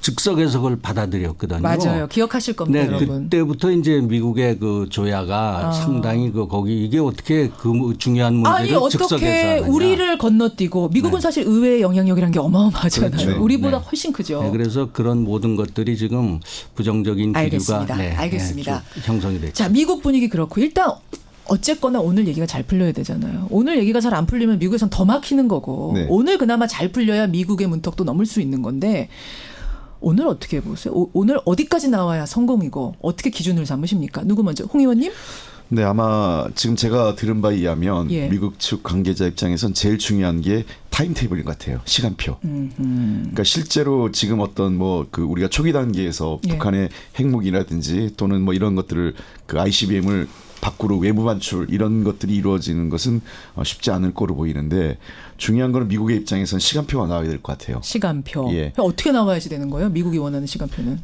즉석에서 그걸 받아들였거든요. 맞아요. 기억하실 겁니다, 여러분. 그때부터 이제 미국의 그 조야가 상당히 그 거기 이게 어떻게 그 중요한 문제를 즉석에서 어떻게 하느냐. 우리를 건너뛰고 미국은 사실 의회의 영향력이라는 게 어마어마하잖아요. 그렇죠. 우리보다 훨씬 크죠. 그래서 그런 모든 것들이 지금 부정적인 기류가 알겠습니다. 형성이 됐죠. 자, 미국 분위기 그렇고 일단 어쨌거나 오늘 얘기가 잘 풀려야 되잖아요. 오늘 얘기가 잘 안 풀리면 미국에선 더 막히는 거고 오늘 그나마 잘 풀려야 미국의 문턱도 넘을 수 있는 건데 오늘 어떻게 보세요? 오늘 어디까지 나와야 성공이고 어떻게 기준을 삼으십니까? 누구 먼저? 홍 의원님? 네, 아마 지금 제가 들은 바에 의하면 미국 측 관계자 입장에선 제일 중요한 게 타임테이블인 것 같아요. 시간표. 그러니까 실제로 지금 어떤 뭐 그 우리가 초기 단계에서 북한의 핵무기라든지 또는 뭐 이런 것들을 그 ICBM을 밖으로 외부 반출 이런 것들이 이루어지는 것은 쉽지 않을 거로 보이는데 중요한 건 미국의 입장에서는 시간표가 나와야 될 것 같아요. 시간표. 어떻게 나와야지 되는 거예요? 미국이 원하는 시간표는?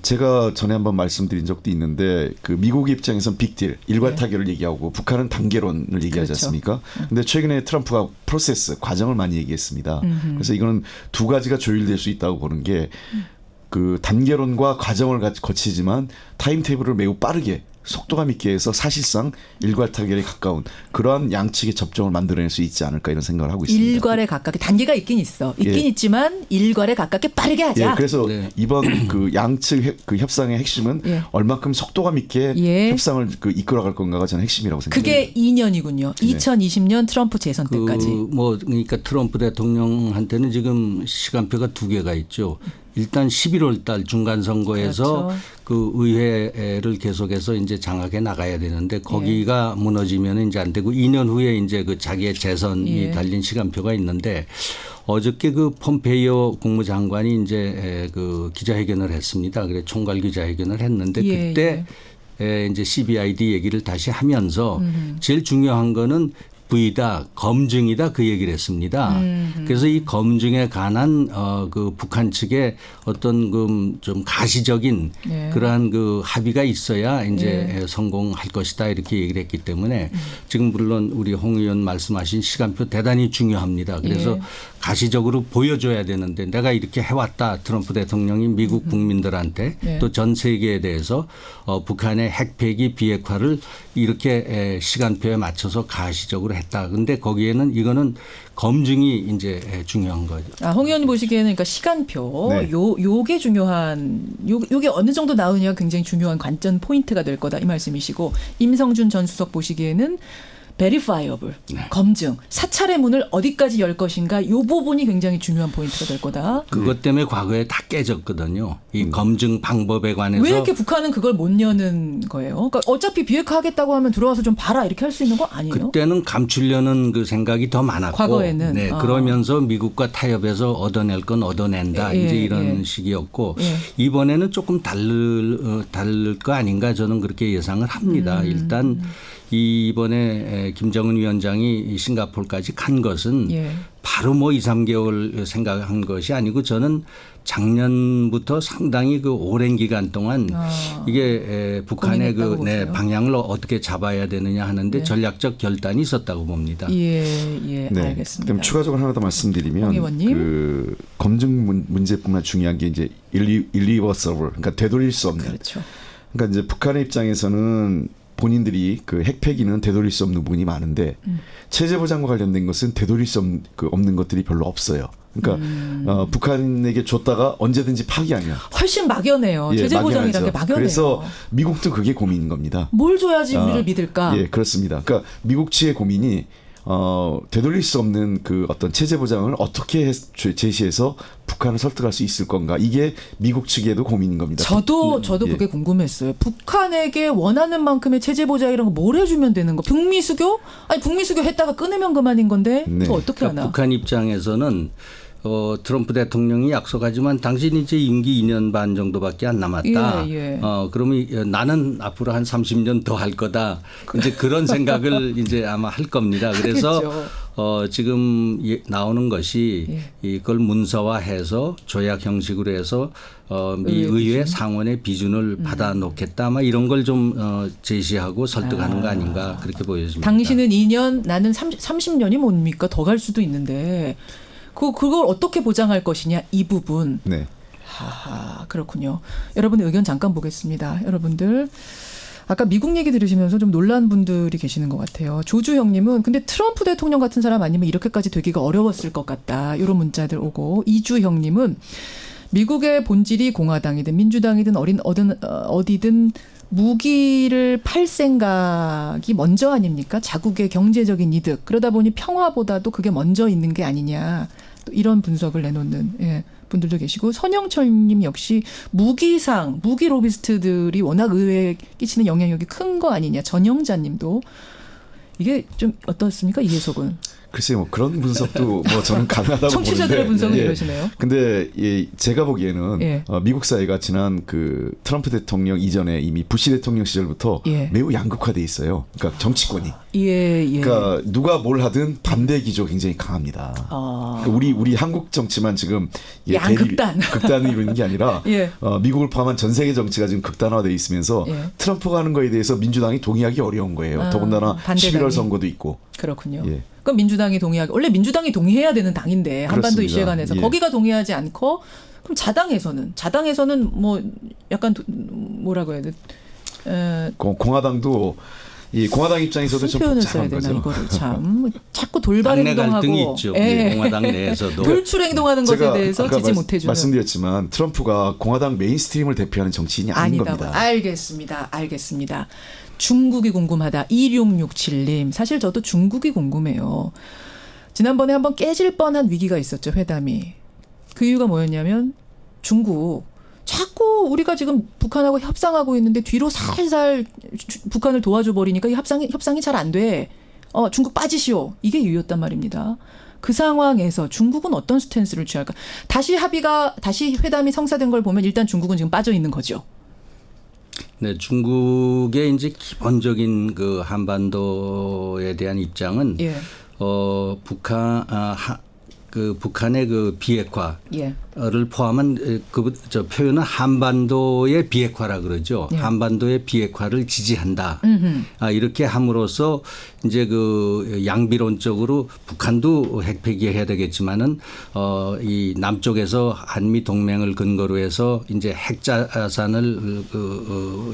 제가 전에 한번 말씀드린 적도 있는데 그 미국의 입장에서는 빅딜, 일괄 타결을 얘기하고 북한은 단계론을 얘기하지 않습니까? 근데 최근에 트럼프가 프로세스, 과정을 많이 얘기했습니다. 그래서 이거는 두 가지가 조율될 수 있다고 보는 게 그 단계론과 과정을 거치지만 타임테이블을 매우 빠르게 속도감 있게 해서 사실상 일괄 타결에 가까운 그러한 양측의 접종을 만들어낼 수 있지 않을까 이런 생각을 하고 있습니다. 일괄에 가깝게 단계가 있긴 있어. 있긴 있지만 일괄에 가깝게 빠르게 하자. 그래서 이번 그 양측 그 협상의 핵심은 얼마큼 속도감 있게 협상을 그 이끌어갈 건가가 저는 핵심이라고 생각합니다. 그게 2년이군요. 2020년 트럼프 재선 때까지. 그러니까 트럼프 대통령한테는 지금 시간표가 두 개가 있죠. 일단 11월 달 중간 선거에서 그 의회를 계속해서 이제 장악해 나가야 되는데 거기가 무너지면 이제 안 되고 2년 후에 이제 그 자기의 재선이 달린 시간표가 있는데 어저께 그 폼페이오 국무장관이 이제 그 기자회견을 했습니다. 그래 총괄 기자회견을 했는데 그때 이제 CBID 얘기를 다시 하면서 제일 중요한 거는 부이다, 검증이다 그 얘기를 했습니다. 그래서 이 검증에 관한 그 북한 측의 어떤 그 좀 가시적인 그러한 그 합의가 있어야 이제 성공할 것이다 이렇게 얘기를 했기 때문에 지금 물론 우리 홍 의원 말씀하신 시간표 대단히 중요합니다. 그래서 가시적으로 보여줘야 되는데 내가 이렇게 해왔다. 트럼프 대통령이 미국 국민들한테 또 전 세계에 대해서 북한의 핵폐기 비핵화를 이렇게 시간표에 맞춰서 가시적으로 했다. 근데 거기에는 이거는 검증이 이제 중요한 거죠. 홍 의원님 보시기에는 그러니까 시간표 요게 중요한 요게 어느 정도 나오느냐가 굉장히 중요한 관전 포인트가 될 거다 이 말씀이시고 임성준 전 수석 보시기에는 verifiable, 검증, 사찰의 문을 어디까지 열 것인가 이 부분이 굉장히 중요한 포인트가 될 거다. 그것 때문에 과거에 다 깨졌거든요. 이 검증 방법에 관해서. 왜 이렇게 북한은 그걸 못 여는 거예요? 그러니까 어차피 비핵화하겠다고 하면 들어와서 좀 봐라 이렇게 할 수 있는 거 아니에요? 그때는 감추려는 그 생각이 더 많았고. 과거에는. 네, 그러면서 미국과 타협해서 얻어낼 건 얻어낸다. 이제 이런 식이었고 이번에는 조금 다를 거 아닌가 저는 그렇게 예상을 합니다. 일단 이번에 김정은 위원장이 싱가포르까지 간 것은 바로 뭐 2, 3개월 생각한 것이 아니고 저는 작년부터 상당히 그 오랜 기간 동안 이게 북한의 그 방향을 어떻게 잡아야 되느냐 하는데 전략적 결단이 있었다고 봅니다. 네, 알겠습니다. 그럼 추가적으로 하나 더 말씀드리면 그 검증 문제뿐만 중요한 게 이제 irreversible, 그러니까 되돌릴 수 없는. 그렇죠. 그러니까 이제 북한의 입장에서는 본인들이 그 핵폐기는 되돌릴 수 없는 부분이 많은데 체제 보장과 관련된 것은 되돌릴 수 없는 것들이 별로 없어요. 그러니까 북한에게 줬다가 언제든지 파기하면 훨씬 막연해요. 체제 보장이라는 게 막연해요. 그래서 미국도 그게 고민인 겁니다. 뭘 줘야지 우리를 믿을까? 예, 그렇습니다. 그러니까 미국 측의 고민이 되돌릴 수 없는 그 어떤 체제 보장을 어떻게 제시해서 북한을 설득할 수 있을 건가? 이게 미국 측에도 고민인 겁니다. 저도 그게 궁금했어요. 북한에게 원하는 만큼의 체제 보장 이런 거 뭘 해주면 되는 거? 북미수교? 아니 북미수교 했다가 끊으면 그만인 건데 또 어떻게 하나? 북한 입장에서는 트럼프 대통령이 약속하지만 당신이 이제 임기 2년 반 정도밖에 안 남았다. 그러면 나는 앞으로 한 30년 더 할 거다. 이제 그런 생각을 이제 아마 할 겁니다. 그래서 지금 나오는 것이 이걸 문서화해서 조약 형식으로 해서 미 의회 상원의 비준을 받아놓겠다. 아마 이런 걸 좀 제시하고 설득하는 거 아닌가 그렇게 보여집니다. 당신은 2년, 나는 30년이 뭡니까? 더 갈 수도 있는데. 그걸 어떻게 보장할 것이냐 이 부분. 네. 그렇군요. 여러분의 의견 잠깐 보겠습니다. 여러분들 아까 미국 얘기 들으시면서 좀 놀란 분들이 계시는 것 같아요. 조주 형님은 근데 트럼프 대통령 같은 사람 아니면 이렇게까지 되기가 어려웠을 것 같다. 이런 문자들 오고 이주 형님은 미국의 본질이 공화당이든 민주당이든 어디든 무기를 팔 생각이 먼저 아닙니까? 자국의 경제적인 이득. 그러다 보니 평화보다도 그게 먼저 있는 게 아니냐. 또 이런 분석을 내놓는 분들도 계시고 선영철님 역시 무기 로비스트들이 워낙 의회에 끼치는 영향력이 큰 거 아니냐. 전영자님도 이게 좀 어떻습니까? 이 해석은. 글쎄요, 뭐 그런 분석도 뭐 저는 가능하다고 청취자들의 보는데. 분석은 이러시네요. 근데 제가 보기에는 미국 사회가 지난 그 트럼프 대통령 이전에 이미 부시 대통령 시절부터 매우 양극화돼 있어요. 그러니까 정치권이. 그러니까 누가 뭘 하든 반대 기조가 굉장히 강합니다. 그러니까 우리 한국 정치만 지금 극단을 이루는 게 아니라 미국을 포함한 전 세계 정치가 지금 극단화돼 있으면서 트럼프가 하는 거에 대해서 민주당이 동의하기 어려운 거예요. 더군다나 11월 선거도 있고. 그렇군요. 그럼 민주당이 원래 민주당이 동의해야 되는 당인데 한반도 이슈에 관해서 거기가 동의하지 않고 그럼 자당에서는 뭐 약간 뭐라고 해야 돼? 공화당도 공화당 입장에서도 좀 복잡한 거죠. 이거를 참 자꾸 돌발 행동하고 갈등이 있죠. 공화당 내에서도 돌출 행동하는 것에 대해서 지지 못해주는. 말씀드렸지만 트럼프가 공화당 메인스트림을 대표하는 정치인이 아닌 겁니다. 알겠습니다. 중국이 궁금하다. 2667님. 사실 저도 중국이 궁금해요. 지난번에 한번 깨질 뻔한 위기가 있었죠. 회담이. 그 이유가 뭐였냐면 중국 자꾸 우리가 지금 북한하고 협상하고 있는데 뒤로 살살 북한을 도와줘 버리니까 이 협상이 잘 안 돼. 중국 빠지시오. 이게 이유였단 말입니다. 그 상황에서 중국은 어떤 스탠스를 취할까? 다시 회담이 성사된 걸 보면 일단 중국은 지금 빠져 있는 거죠. 네, 중국의 이제 기본적인 그 한반도에 대한 입장은 북한의 그 비핵화를 포함한 저 표현은 한반도의 비핵화라 그러죠. 한반도의 비핵화를 지지한다. 이렇게 함으로써 이제 그 양비론적으로 북한도 핵폐기해야 되겠지만은 이 남쪽에서 한미 동맹을 근거로 해서 이제 핵 자산을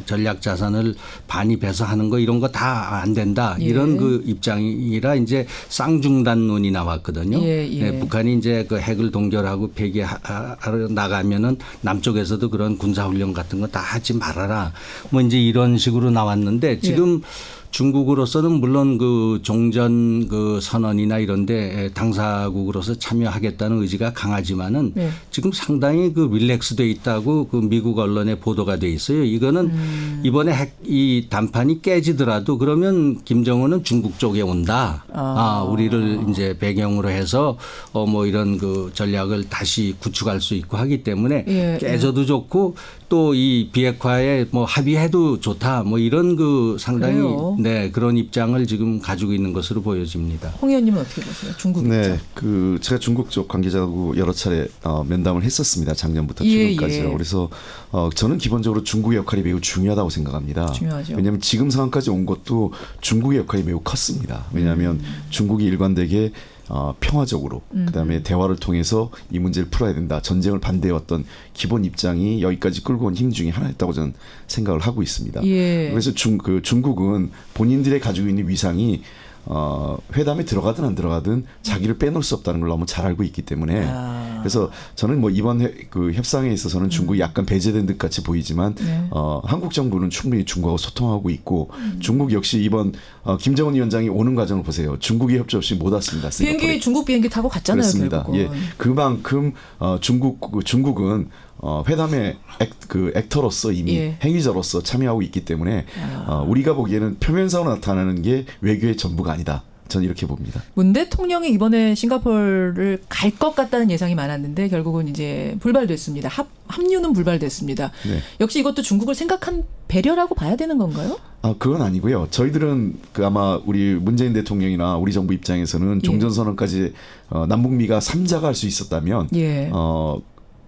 전략 자산을 반입해서 하는 거 이런 거 다 안 된다. 이런 그 입장이라 이제 쌍중단론이 나왔거든요. 북한이 이제 그 핵을 동결하고 폐기하러 나가면은 남쪽에서도 그런 군사훈련 같은 거 다 하지 말아라. 뭐 이제 이런 식으로 나왔는데 지금 중국으로서는 물론 그 종전 그 선언이나 이런데 당사국으로서 참여하겠다는 의지가 강하지만은 네. 지금 상당히 그 릴렉스돼 있다고 그 미국 언론에 보도가 돼 있어요. 이거는 이번에 이 단판이 깨지더라도 그러면 김정은은 중국 쪽에 온다. 우리를 이제 배경으로 해서 뭐 이런 그 전략을 다시 구축할 수 있고 하기 때문에 예, 깨져도 좋고 또 이 비핵화에 뭐 합의해도 좋다. 뭐 이런 그 상당히 그래요. 네 그런 입장을 지금 가지고 있는 것으로 보여집니다. 홍 의원님은 어떻게 보세요? 중국 입장. 네, 그 제가 중국 쪽 관계자하고 여러 차례 면담을 했었습니다. 작년부터 최근까지요. 그래서 저는 기본적으로 중국의 역할이 매우 중요하다고 생각합니다. 중요하죠. 왜냐하면 지금 상황까지 온 것도 중국의 역할이 매우 컸습니다. 왜냐하면 중국이 일관되게 평화적으로 그다음에 대화를 통해서 이 문제를 풀어야 된다. 전쟁을 반대해왔던 기본 입장이 여기까지 끌고 온 힘 중에 하나였다고 저는 생각을 하고 있습니다. 예. 그래서 중국은 본인들이 가지고 있는 위상이 회담에 들어가든 안 들어가든 자기를 빼놓을 수 없다는 걸 너무 잘 알고 있기 때문에 그래서 저는 뭐 이번 그 협상에 있어서는 중국이 약간 배제된 듯 같이 보이지만 네. 한국 정부는 충분히 중국하고 소통하고 있고 중국 역시 이번 김정은 위원장이 오는 과정을 보세요. 중국이 협조 없이 못 왔습니다. 비행기 중국 비행기 타고 갔잖아요. 그렇습니다. 결국은. 예, 그만큼 중국은 회담의 액터로서 이미 예. 행위자로서 참여하고 있기 때문에 우리가 보기에는 표면상으로 나타나는 게 외교의 전부가 아니다. 저는 이렇게 봅니다. 문 대통령이 이번에 싱가포르를 갈 것 같다는 예상이 많았는데 결국은 이제 불발됐습니다. 합류는 불발됐습니다. 네. 역시 이것도 중국을 생각한 배려라고 봐야 되는 건가요? 그건 아니고요. 저희들은 아마 우리 문재인 대통령이나 우리 정부 입장에서는 종전선언까지 남북미가 3자가 할 수 있었다면 예.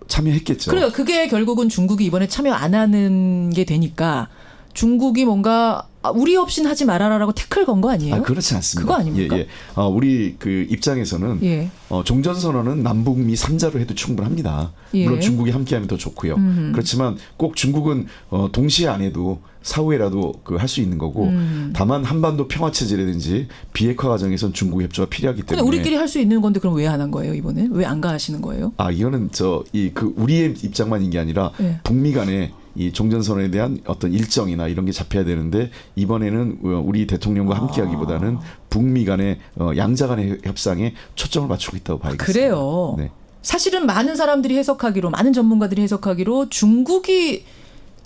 참여했겠죠. 그래요. 그게 결국은 중국이 이번에 참여 안 하는 게 되니까 중국이 뭔가 우리 없인 하지 말아라라고 태클 건 거 아니에요? 그렇지 않습니다. 그거 아닙니까? 예, 예. 우리 그 입장에서는 예. 종전선언은 남북미 3자로 해도 충분합니다. 예. 물론 중국이 함께하면 더 좋고요. 그렇지만 꼭 중국은 동시에 안 해도 사후에라도 할 수 있는 거고 다만 한반도 평화체제라든지 비핵화 과정에선 중국 협조가 필요하기 때문에. 근데 우리끼리 할 수 있는 건데 그럼 왜 안 한 거예요 이번에? 왜 안 가시는 거예요? 이거는 우리의 입장만인 게 아니라 예. 북미 간에 이 종전선언에 대한 어떤 일정이나 이런 게 잡혀야 되는데 이번에는 우리 대통령과 함께하기보다는 북미 간의 양자 간의 협상에 초점을 맞추고 있다고 봐야겠습니다. 그래요. 네. 사실은 많은 사람들이 해석하기로 많은 전문가들이 해석하기로 중국이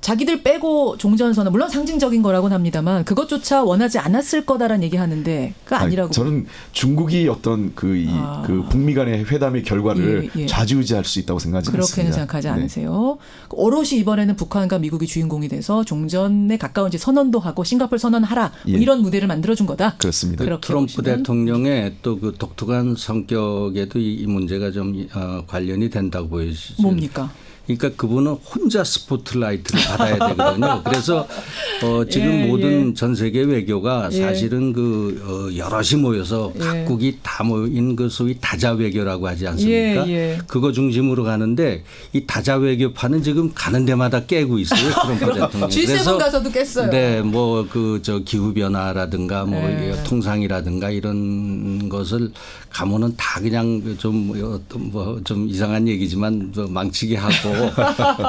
자기들 빼고 종전선언 물론 상징적인 거라고는 합니다만 그것조차 원하지 않았을 거다라는 얘기하는데 그거 아니라고. 저는 중국이 어떤 그 북미 간의 회담의 결과를 예, 예. 좌지우지할 수 있다고 생각하지 않습니다. 그렇게는 생각하지 않으세요? 오롯이 이번에는 북한과 미국이 주인공이 돼서 종전에 가까운 선언도 하고 싱가포르 선언하라 예. 이런 무대를 만들어준 거다. 그렇습니다. 트럼프 보시면. 대통령의 또 그 독특한 성격에도 이 문제가 좀 관련이 된다고 보여지죠. 뭡니까? 그러니까 그분은 혼자 스포트라이트를 받아야 되거든요. 그래서 지금 모든 전 세계 외교가 사실은 여럿이 모여서 각국이 다 모인 그 소위 다자 외교라고 하지 않습니까? 그거 중심으로 가는데 이 다자 외교파는 지금 가는 데마다 깨고 있어요. 트럼프 대통령. G7 가서도 깼어요. 네, 뭐 기후 변화라든가 뭐 통상이라든가 이런 것을 가면은 다 그냥 좀 이상한 얘기지만 망치게 하고.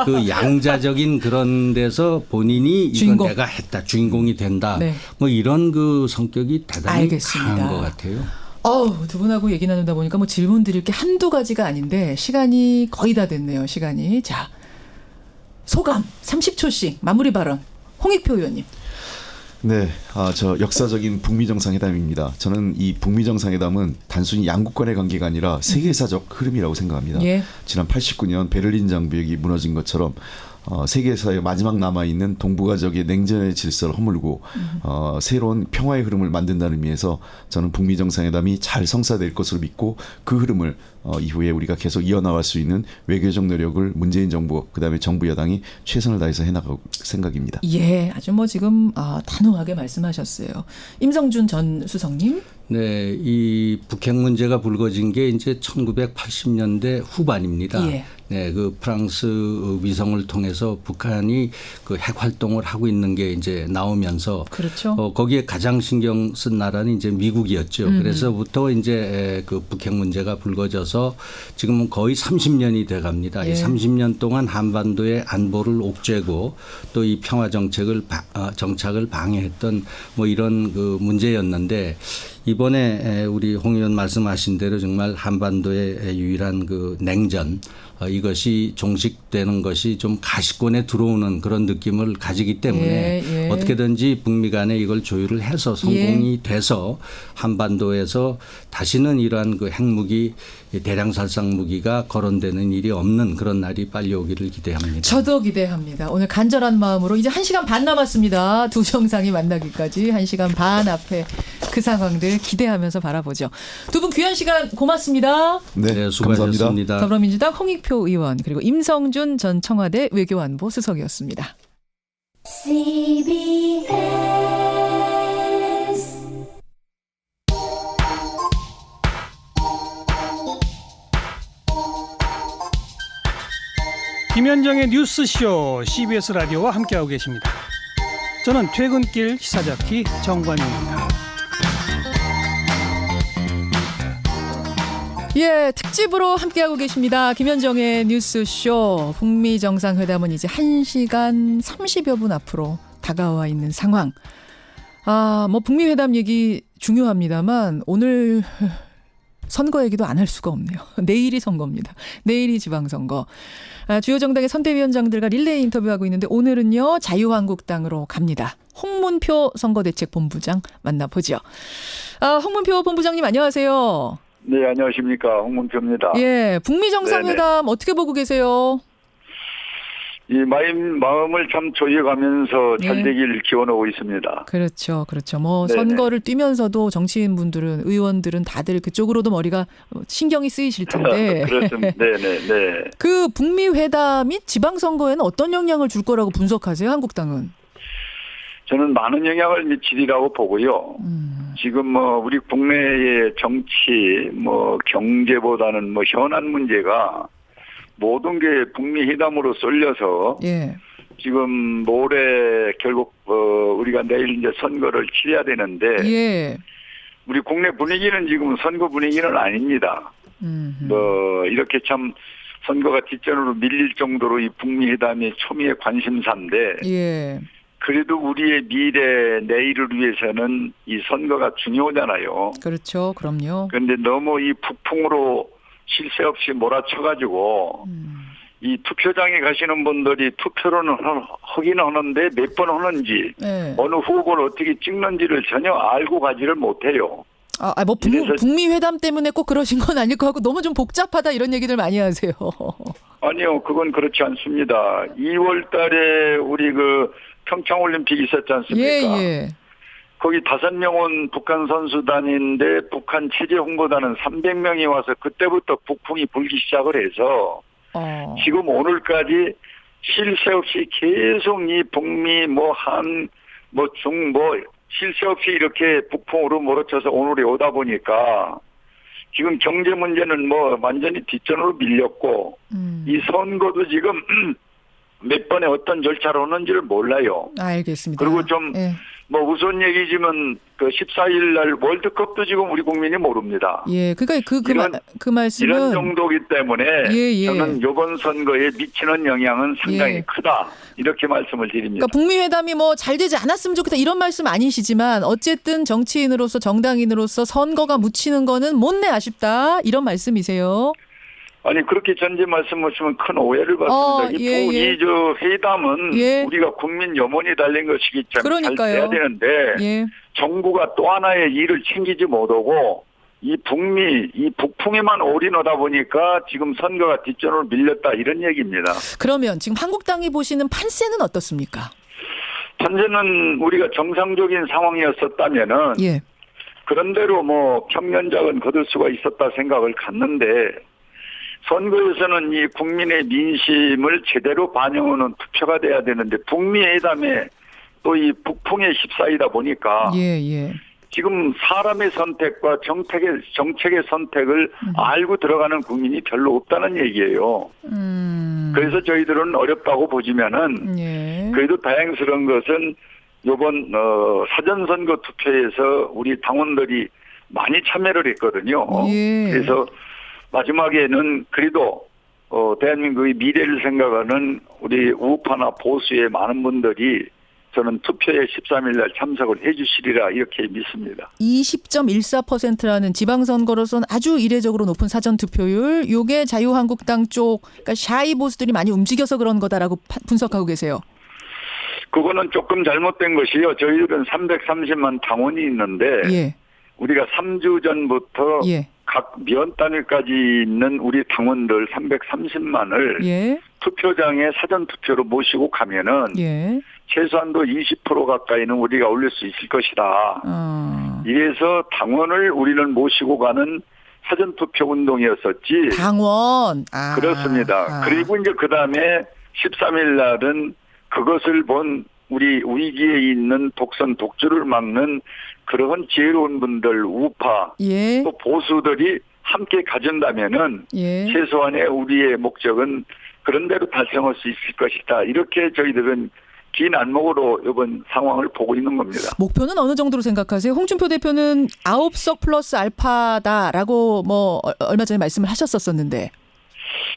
그 양자적인 그런 데서 본인이 이건 내가 했다 주인공이 된다 네. 뭐 이런 그 성격이 대단히 알겠습니다. 강한 것 같아요. 두 분하고 얘기 나누다 보니까 뭐 질문 드릴 게 한두 가지가 아닌데 시간이 거의 다 됐네요. 시간이. 자, 소감 30초씩 마무리 발언 홍익표 의원님. 네, 저 역사적인 북미 정상회담입니다. 저는 이 북미 정상회담은 단순히 양국 간의 관계가 아니라 세계사적 흐름이라고 생각합니다. 예. 지난 89년 베를린 장벽이 무너진 것처럼 세계사의 마지막 남아있는 동북아적의 냉전의 질서를 허물고 새로운 평화의 흐름을 만든다는 의미에서 저는 북미 정상회담이 잘 성사될 것으로 믿고 그 흐름을 이후에 우리가 계속 이어나갈 수 있는 외교적 노력을 문재인 정부 그다음에 정부 여당이 최선을 다해서 해나갈 생각입니다. 예, 아주 지금 단호하게 말씀하셨어요. 임성준 전 수석님. 네, 이 북핵 문제가 불거진 게 이제 1980년대 후반입니다. 예. 네, 그 프랑스 위성을 통해서 북한이 그 핵 활동을 하고 있는 게 이제 나오면서 그렇죠. 거기에 가장 신경 쓴 나라는 이제 미국이었죠. 그래서부터 이제 그 북핵 문제가 불거져서 지금은 거의 30년이 돼 갑니다. 예. 이 30년 동안 한반도의 안보를 옥죄고 또 이 평화 정착을 방해했던 뭐 이런 그 문제였는데 이번에 우리 홍 의원 말씀하신 대로 정말 한반도의 유일한 그 냉전 이것이 종식되는 것이 좀 가시권에 들어오는 그런 느낌을 가지기 때문에 예. 어떻게든지 북미 간에 이걸 조율을 해서 성공이 돼서 한반도에서 다시는 이러한 그 핵무기 대량 살상 무기가 거론되는 일이 없는 그런 날이 빨리 오기를 기대합니다. 저도 기대합니다. 오늘 간절한 마음으로 이제 1시간 반 남았습니다. 두 정상이 만나기까지 1시간 반 앞에 그 상황들 기대하면서 바라보죠. 두 분 귀한 시간 고맙습니다. 네, 수고하셨습니다. 더불어민주당 홍익표 의원 그리고 임성준 전 청와대 외교안보 수석이었습니다. CBS 김현정의 뉴스쇼 CBS 라디오와 함께하고 계십니다. 저는 퇴근길 시사잡기 정관용입니다. 예, 특집으로 함께하고 계십니다. 김현정의 뉴스쇼. 북미 정상회담은 이제 1시간 30여 분 앞으로 다가와 있는 상황. 뭐 북미 회담 얘기 중요합니다만 오늘 선거 얘기도 안 할 수가 없네요. 내일이 선거입니다. 내일이 지방선거. 주요 정당의 선대위원장들과 릴레이 인터뷰하고 있는데 오늘은요 자유한국당으로 갑니다. 홍문표 선거대책본부장 만나보죠. 홍문표 본부장님 안녕하세요. 네, 안녕하십니까. 홍문표입니다. 예, 북미 정상회담 어떻게 보고 계세요? 이 마음을 참 조여가면서 잘 되길 기원하고 있습니다. 그렇죠. 뭐 네네. 선거를 뛰면서도 정치인분들은 의원들은 다들 그쪽으로도 머리가 신경이 쓰이실 텐데. 그렇습니다. 네. 그 북미 회담이 지방선거에는 어떤 영향을 줄 거라고 분석하세요? 한국당은? 저는 많은 영향을 미치리라고 보고요. 지금 우리 국내의 정치, 경제보다는 현안 문제가 모든 게 북미 회담으로 쏠려서 지금 모레 결국 우리가 내일 이제 선거를 치러야 되는데 우리 국내 분위기는 지금 선거 분위기는 아닙니다. 이렇게 참 선거가 뒷전으로 밀릴 정도로 이 북미 회담이 초미의 관심사인데 그래도 우리의 미래 내일을 위해서는 이 선거가 중요하잖아요. 그렇죠. 그럼요. 그런데 너무 이 북풍으로 쉴 새 없이 몰아쳐가지고 이 투표장에 가시는 분들이 투표는 하긴 하는데 몇 번 하는지 어느 후보를 어떻게 찍는지를 전혀 알고 가지를 못해요. 북미 회담 때문에 꼭 그러신 건 아닐 것 같고 너무 좀 복잡하다 이런 얘기들 많이 하세요. 아니요, 그건 그렇지 않습니다. 2월 달에 우리 그 평창올림픽 있었지 않습니까? 거기 5명은 북한 선수단인데 북한 체제 홍보단은 300명이 와서 그때부터 북풍이 불기 시작을 해서 지금 오늘까지 쉴 새 없이 계속 이 북미 한 중 쉴 새 없이 이렇게 북풍으로 몰아쳐서 오늘에 오다 보니까 지금 경제 문제는 완전히 뒷전으로 밀렸고 이 선거도 지금 몇 번에 어떤 절차로 오는지를 몰라요. 알겠습니다. 그리고 좀 우선 얘기지만 그 14일 날 월드컵도 지금 우리 국민이 모릅니다. 예, 그러니까 그 말씀은 이런 정도이기 때문에 저는 이번 선거에 미치는 영향은 상당히 크다. 이렇게 말씀을 드립니다. 그러니까 북미 회담이 잘 되지 않았으면 좋겠다 이런 말씀 아니시지만 어쨌든 정치인으로서 정당인으로서 선거가 묻히는 거는 못내 아쉽다 이런 말씀이세요. 아니 그렇게 전제 말씀하시면 큰 오해를 받습니다. 이 회담은 우리가 국민 염원이 달린 것이기 때문에 잘 돼야 되는데 정부가 또 하나의 일을 챙기지 못하고 이 북풍에만 올인하다 보니까 지금 선거가 뒷전으로 밀렸다 이런 얘기입니다. 그러면 지금 한국당이 보시는 판세는 어떻습니까? 판세는 우리가 정상적인 상황이었었다면은 그런대로 평면작은 거둘 수가 있었다 생각을 갖는데 선거에서는 이 국민의 민심을 제대로 반영하는 투표가 돼야 되는데 북미 회담에 또 이 북풍에 휩싸이다 보니까 지금 사람의 선택과 정책의 선택을 알고 들어가는 국민이 별로 없다는 얘기예요. 그래서 저희들은 어렵다고 보지만은 그래도 다행스러운 것은 이번 사전선거 투표에서 우리 당원들이 많이 참여를 했거든요. 그래서 마지막에는 그래도 대한민국의 미래를 생각하는 우리 우파나 보수의 많은 분들이 저는 투표에 13일 날 참석을 해 주시리라 이렇게 믿습니다. 20.14%라는 지방선거로서는 아주 이례적으로 높은 사전투표율. 이게 자유한국당 쪽 그러니까 샤이 보수들이 많이 움직여서 그런 거다라고 분석하고 계세요. 그거는 조금 잘못된 것이요. 저희들은 330만 당원이 있는데 우리가 3주 전부터 각 면 단위까지 있는 우리 당원들 330만을 투표장에 사전투표로 모시고 가면은 최소한도 20% 가까이는 우리가 올릴 수 있을 것이다. 이래서 당원을 우리는 모시고 가는 사전투표 운동이었었지. 당원. 그렇습니다. 그리고 이제 그 다음에 13일 날은 그것을 본 우리 위기에 있는 독선 독주를 막는 그런 지혜로운 분들 우파 또 보수들이 함께 가진다면은 최소한의 우리의 목적은 그런 대로 달성할 수 있을 것이다. 이렇게 저희들은 긴 안목으로 이번 상황을 보고 있는 겁니다. 목표는 어느 정도로 생각하세요? 홍준표 대표는 9석 플러스 알파다라고 뭐 얼마 전에 말씀을 하셨었는데.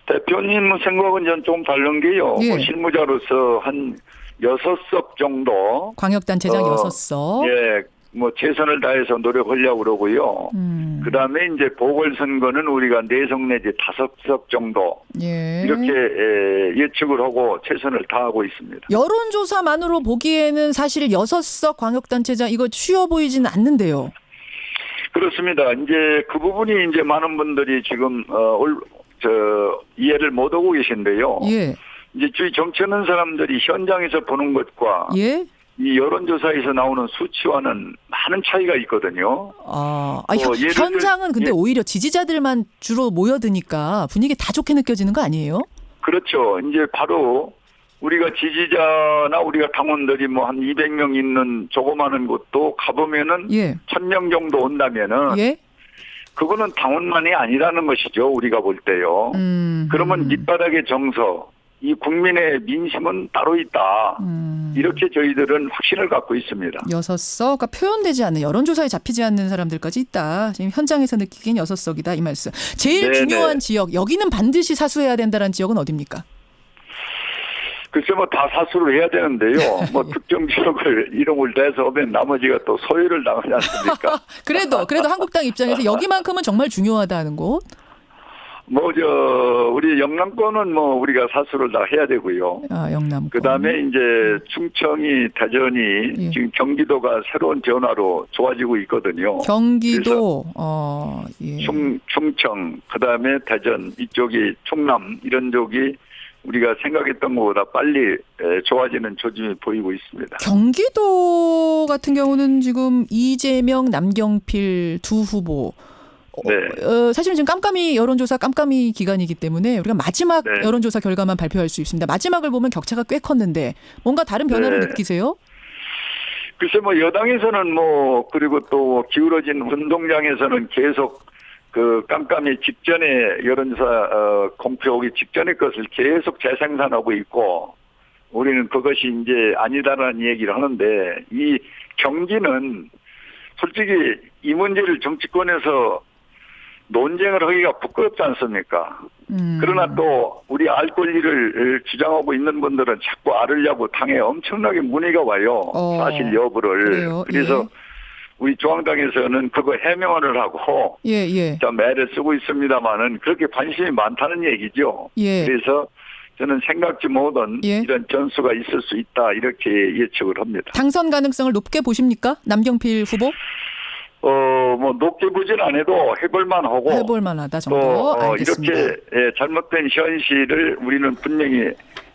대표님 생각은 전 좀 다른 게요. 뭐 실무자로서 한 6석 정도. 광역단체장 6석. 뭐 최선을 다해서 노력하려고 그러고요. 그다음에 이제 보궐선거는 우리가 4석 내지 5석 정도 이렇게 예측을 하고 최선을 다하고 있습니다. 여론조사만으로 보기에는 사실 6석 광역단체장 이거 쉬워 보이지는 않는데요. 그렇습니다. 이제 그 부분이 이제 많은 분들이 지금 이해를 못하고 계신데요. 이제 주위 정치하는 사람들이 현장에서 보는 것과 이 여론조사에서 나오는 수치와는 많은 차이가 있거든요. 현장은 근데 오히려 지지자들만 주로 모여드니까 분위기 다 좋게 느껴지는 거 아니에요? 그렇죠. 이제 바로 우리가 지지자나 우리가 당원들이 뭐 한 200명 있는 조그마한 곳도 가보면은 1000명 정도 온다면은 그거는 당원만이 아니라는 것이죠. 우리가 볼 때요. 그러면 밑바닥의 정서, 이 국민의 민심은 따로 있다. 이렇게 저희들은 확신을 갖고 있습니다. 6석, 그러니까 표현되지 않는 여론조사에 잡히지 않는 사람들까지 있다. 지금 현장에서 느끼기엔 6석이다 이 말씀. 제일 중요한 지역, 여기는 반드시 사수해야 된다는 지역은 어디입니까? 글쎄 뭐 다 사수를 해야 되는데요. 뭐 특정 지역을 이름을 대서 오면 나머지가 또 소유를 당하지 않습니까? 그래도 한국당 입장에서 여기만큼은 정말 중요하다는 곳. 우리 영남권은 뭐 우리가 사수를 다 해야 되고요. 영남권. 그다음에 이제 충청이, 대전이 지금 경기도가 새로운 변화로 좋아지고 있거든요. 경기도, 충청, 그다음에 대전 이쪽이 충남 이런 쪽이 우리가 생각했던 것보다 빨리 좋아지는 조짐이 보이고 있습니다. 경기도 같은 경우는 지금 이재명, 남경필 두 후보. 사실은 지금 여론조사 깜깜이 기간이기 때문에 우리가 마지막 여론조사 결과만 발표할 수 있습니다. 마지막을 보면 격차가 꽤 컸는데 뭔가 다른 변화를 느끼세요? 글쎄 뭐 여당에서는 뭐 그리고 또 기울어진 운동장에서는 계속 그 깜깜이 직전에 여론조사 공표 오기 직전의 것을 계속 재생산하고 있고 우리는 그것이 이제 아니다라는 얘기를 하는데 이 경기는 솔직히 이 문제를 정치권에서 논쟁을 하기가 부끄럽지 않습니까? 그러나 또 우리 알 권리를 주장하고 있는 분들은 자꾸 알으려고 당에 엄청나게 문의가 와요. 사실 여부를. 그래요? 그래서 우리 중앙당에서는 그거 해명을 하고 매를 쓰고 있습니다만은 그렇게 관심이 많다는 얘기죠. 그래서 저는 생각지 못한 이런 전수가 있을 수 있다 이렇게 예측을 합니다. 당선 가능성을 높게 보십니까? 남경필 후보? 뭐 높게 보진 않아도 해볼만 하다 정도. 또 알겠습니다. 이렇게 잘못된 현실을 우리는 분명히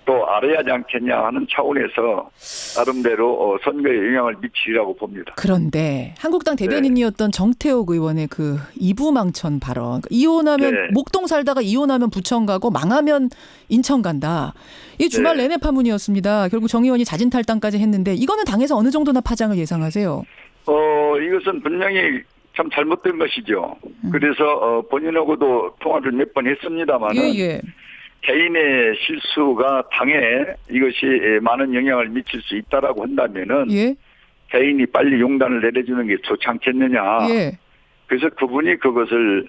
또 알아야 하지 않겠냐 하는 차원에서 나름대로 선거에 영향을 미치리라고 봅니다. 그런데 한국당 대변인이었던 정태욱 의원의 그 이부망천 발언. 이혼하면 목동 살다가 이혼하면 부천 가고 망하면 인천 간다. 이 주말 내내 파문이었습니다. 결국 정 의원이 자진 탈당까지 했는데 이거는 당에서 어느 정도나 파장을 예상하세요? 이것은 분명히 참 잘못된 것이죠. 그래서 본인하고도 통화를 몇 번 했습니다만은 개인의 실수가 당에 이것이 많은 영향을 미칠 수 있다라고 한다면은 개인이 빨리 용단을 내려주는 게 좋지 않겠느냐. 그래서 그분이 그것을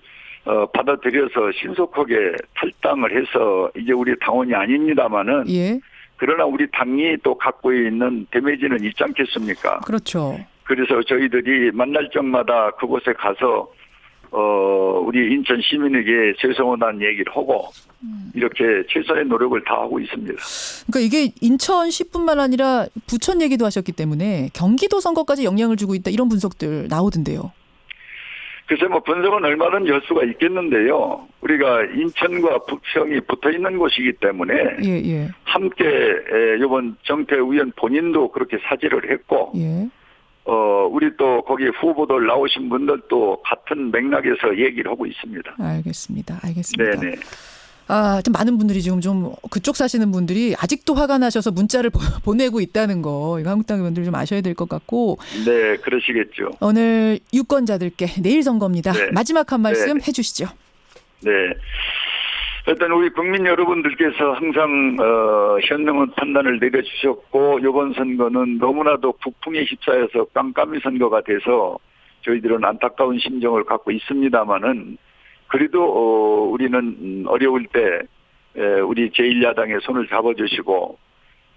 받아들여서 신속하게 탈당을 해서 이제 우리 당원이 아닙니다만은 그러나 우리 당이 또 갖고 있는 데미지는 있지 않겠습니까? 그렇죠. 그래서 저희들이 만날 적마다 그곳에 가서 우리 인천 시민에게 죄송하다는 얘기를 하고 이렇게 최선의 노력을 다하고 있습니다. 그러니까 이게 인천시뿐만 아니라 부천 얘기도 하셨기 때문에 경기도 선거까지 영향을 주고 있다 이런 분석들 나오던데요. 글쎄 뭐 분석은 얼마든지 할 수가 있겠는데요. 우리가 인천과 부평이 붙어 있는 곳이기 때문에 함께 이번 정태 의원 본인도 그렇게 사죄를 했고 우리 또 거기 후보들 나오신 분들도 같은 맥락에서 얘기를 하고 있습니다. 알겠습니다. 네네. 좀 많은 분들이 지금 좀 그쪽 사시는 분들이 아직도 화가 나셔서 문자를 보내고 있다는 거 이거 한국당 의원들 좀 아셔야 될 것 같고. 네, 그러시겠죠. 오늘 유권자들께 내일 선거입니다. 마지막 한 말씀 해주시죠. 네. 일단 우리 국민 여러분들께서 항상 현명한 판단을 내려주셨고 이번 선거는 너무나도 북풍에 휩싸여서 깜깜이 선거가 돼서 저희들은 안타까운 심정을 갖고 있습니다마는 그래도 우리는 어려울 때 우리 제1야당의 손을 잡아주시고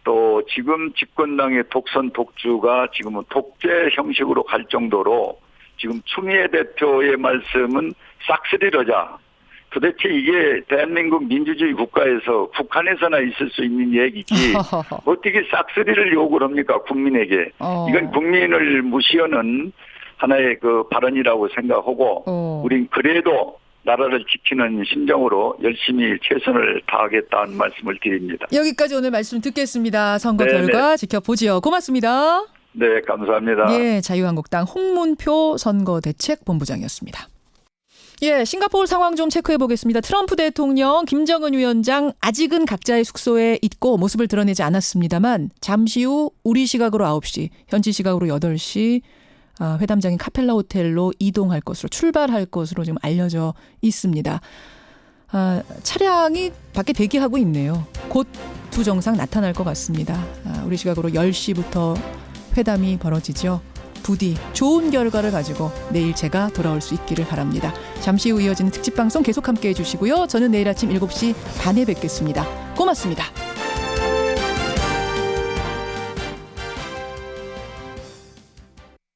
또 지금 집권당의 독선 독주가 지금은 독재 형식으로 갈 정도로 지금 추미애 대표의 말씀은 싹쓸이로자. 도대체 이게 대한민국 민주주의 국가에서 북한에서나 있을 수 있는 얘기지 어떻게 싹쓸이를 요구를 합니까 국민에게. 이건 국민을 무시하는 하나의 그 발언이라고 생각하고 우린 그래도 나라를 지키는 심정으로 열심히 최선을 다하겠다는 말씀을 드립니다. 여기까지 오늘 말씀 듣겠습니다. 선거 결과 지켜보지요. 고맙습니다. 네, 감사합니다. 예, 자유한국당 홍문표 선거대책본부장이었습니다. 예, 싱가포르 상황 좀 체크해 보겠습니다. 트럼프 대통령, 김정은 위원장 아직은 각자의 숙소에 있고 모습을 드러내지 않았습니다만 잠시 후 우리 시각으로 9시, 현지 시각으로 8시 회담장인 카펠라 호텔로 이동할 것으로 출발할 것으로 지금 알려져 있습니다. 차량이 밖에 대기하고 있네요. 곧 두 정상 나타날 것 같습니다. 우리 시각으로 10시부터 회담이 벌어지죠. 부디 좋은 결과를 가지고 내일 제가 돌아올 수 있기를 바랍니다. 잠시 후 이어지는 특집 방송 계속 함께해 주시고요. 저는 내일 아침 7시 반에 뵙겠습니다. 고맙습니다.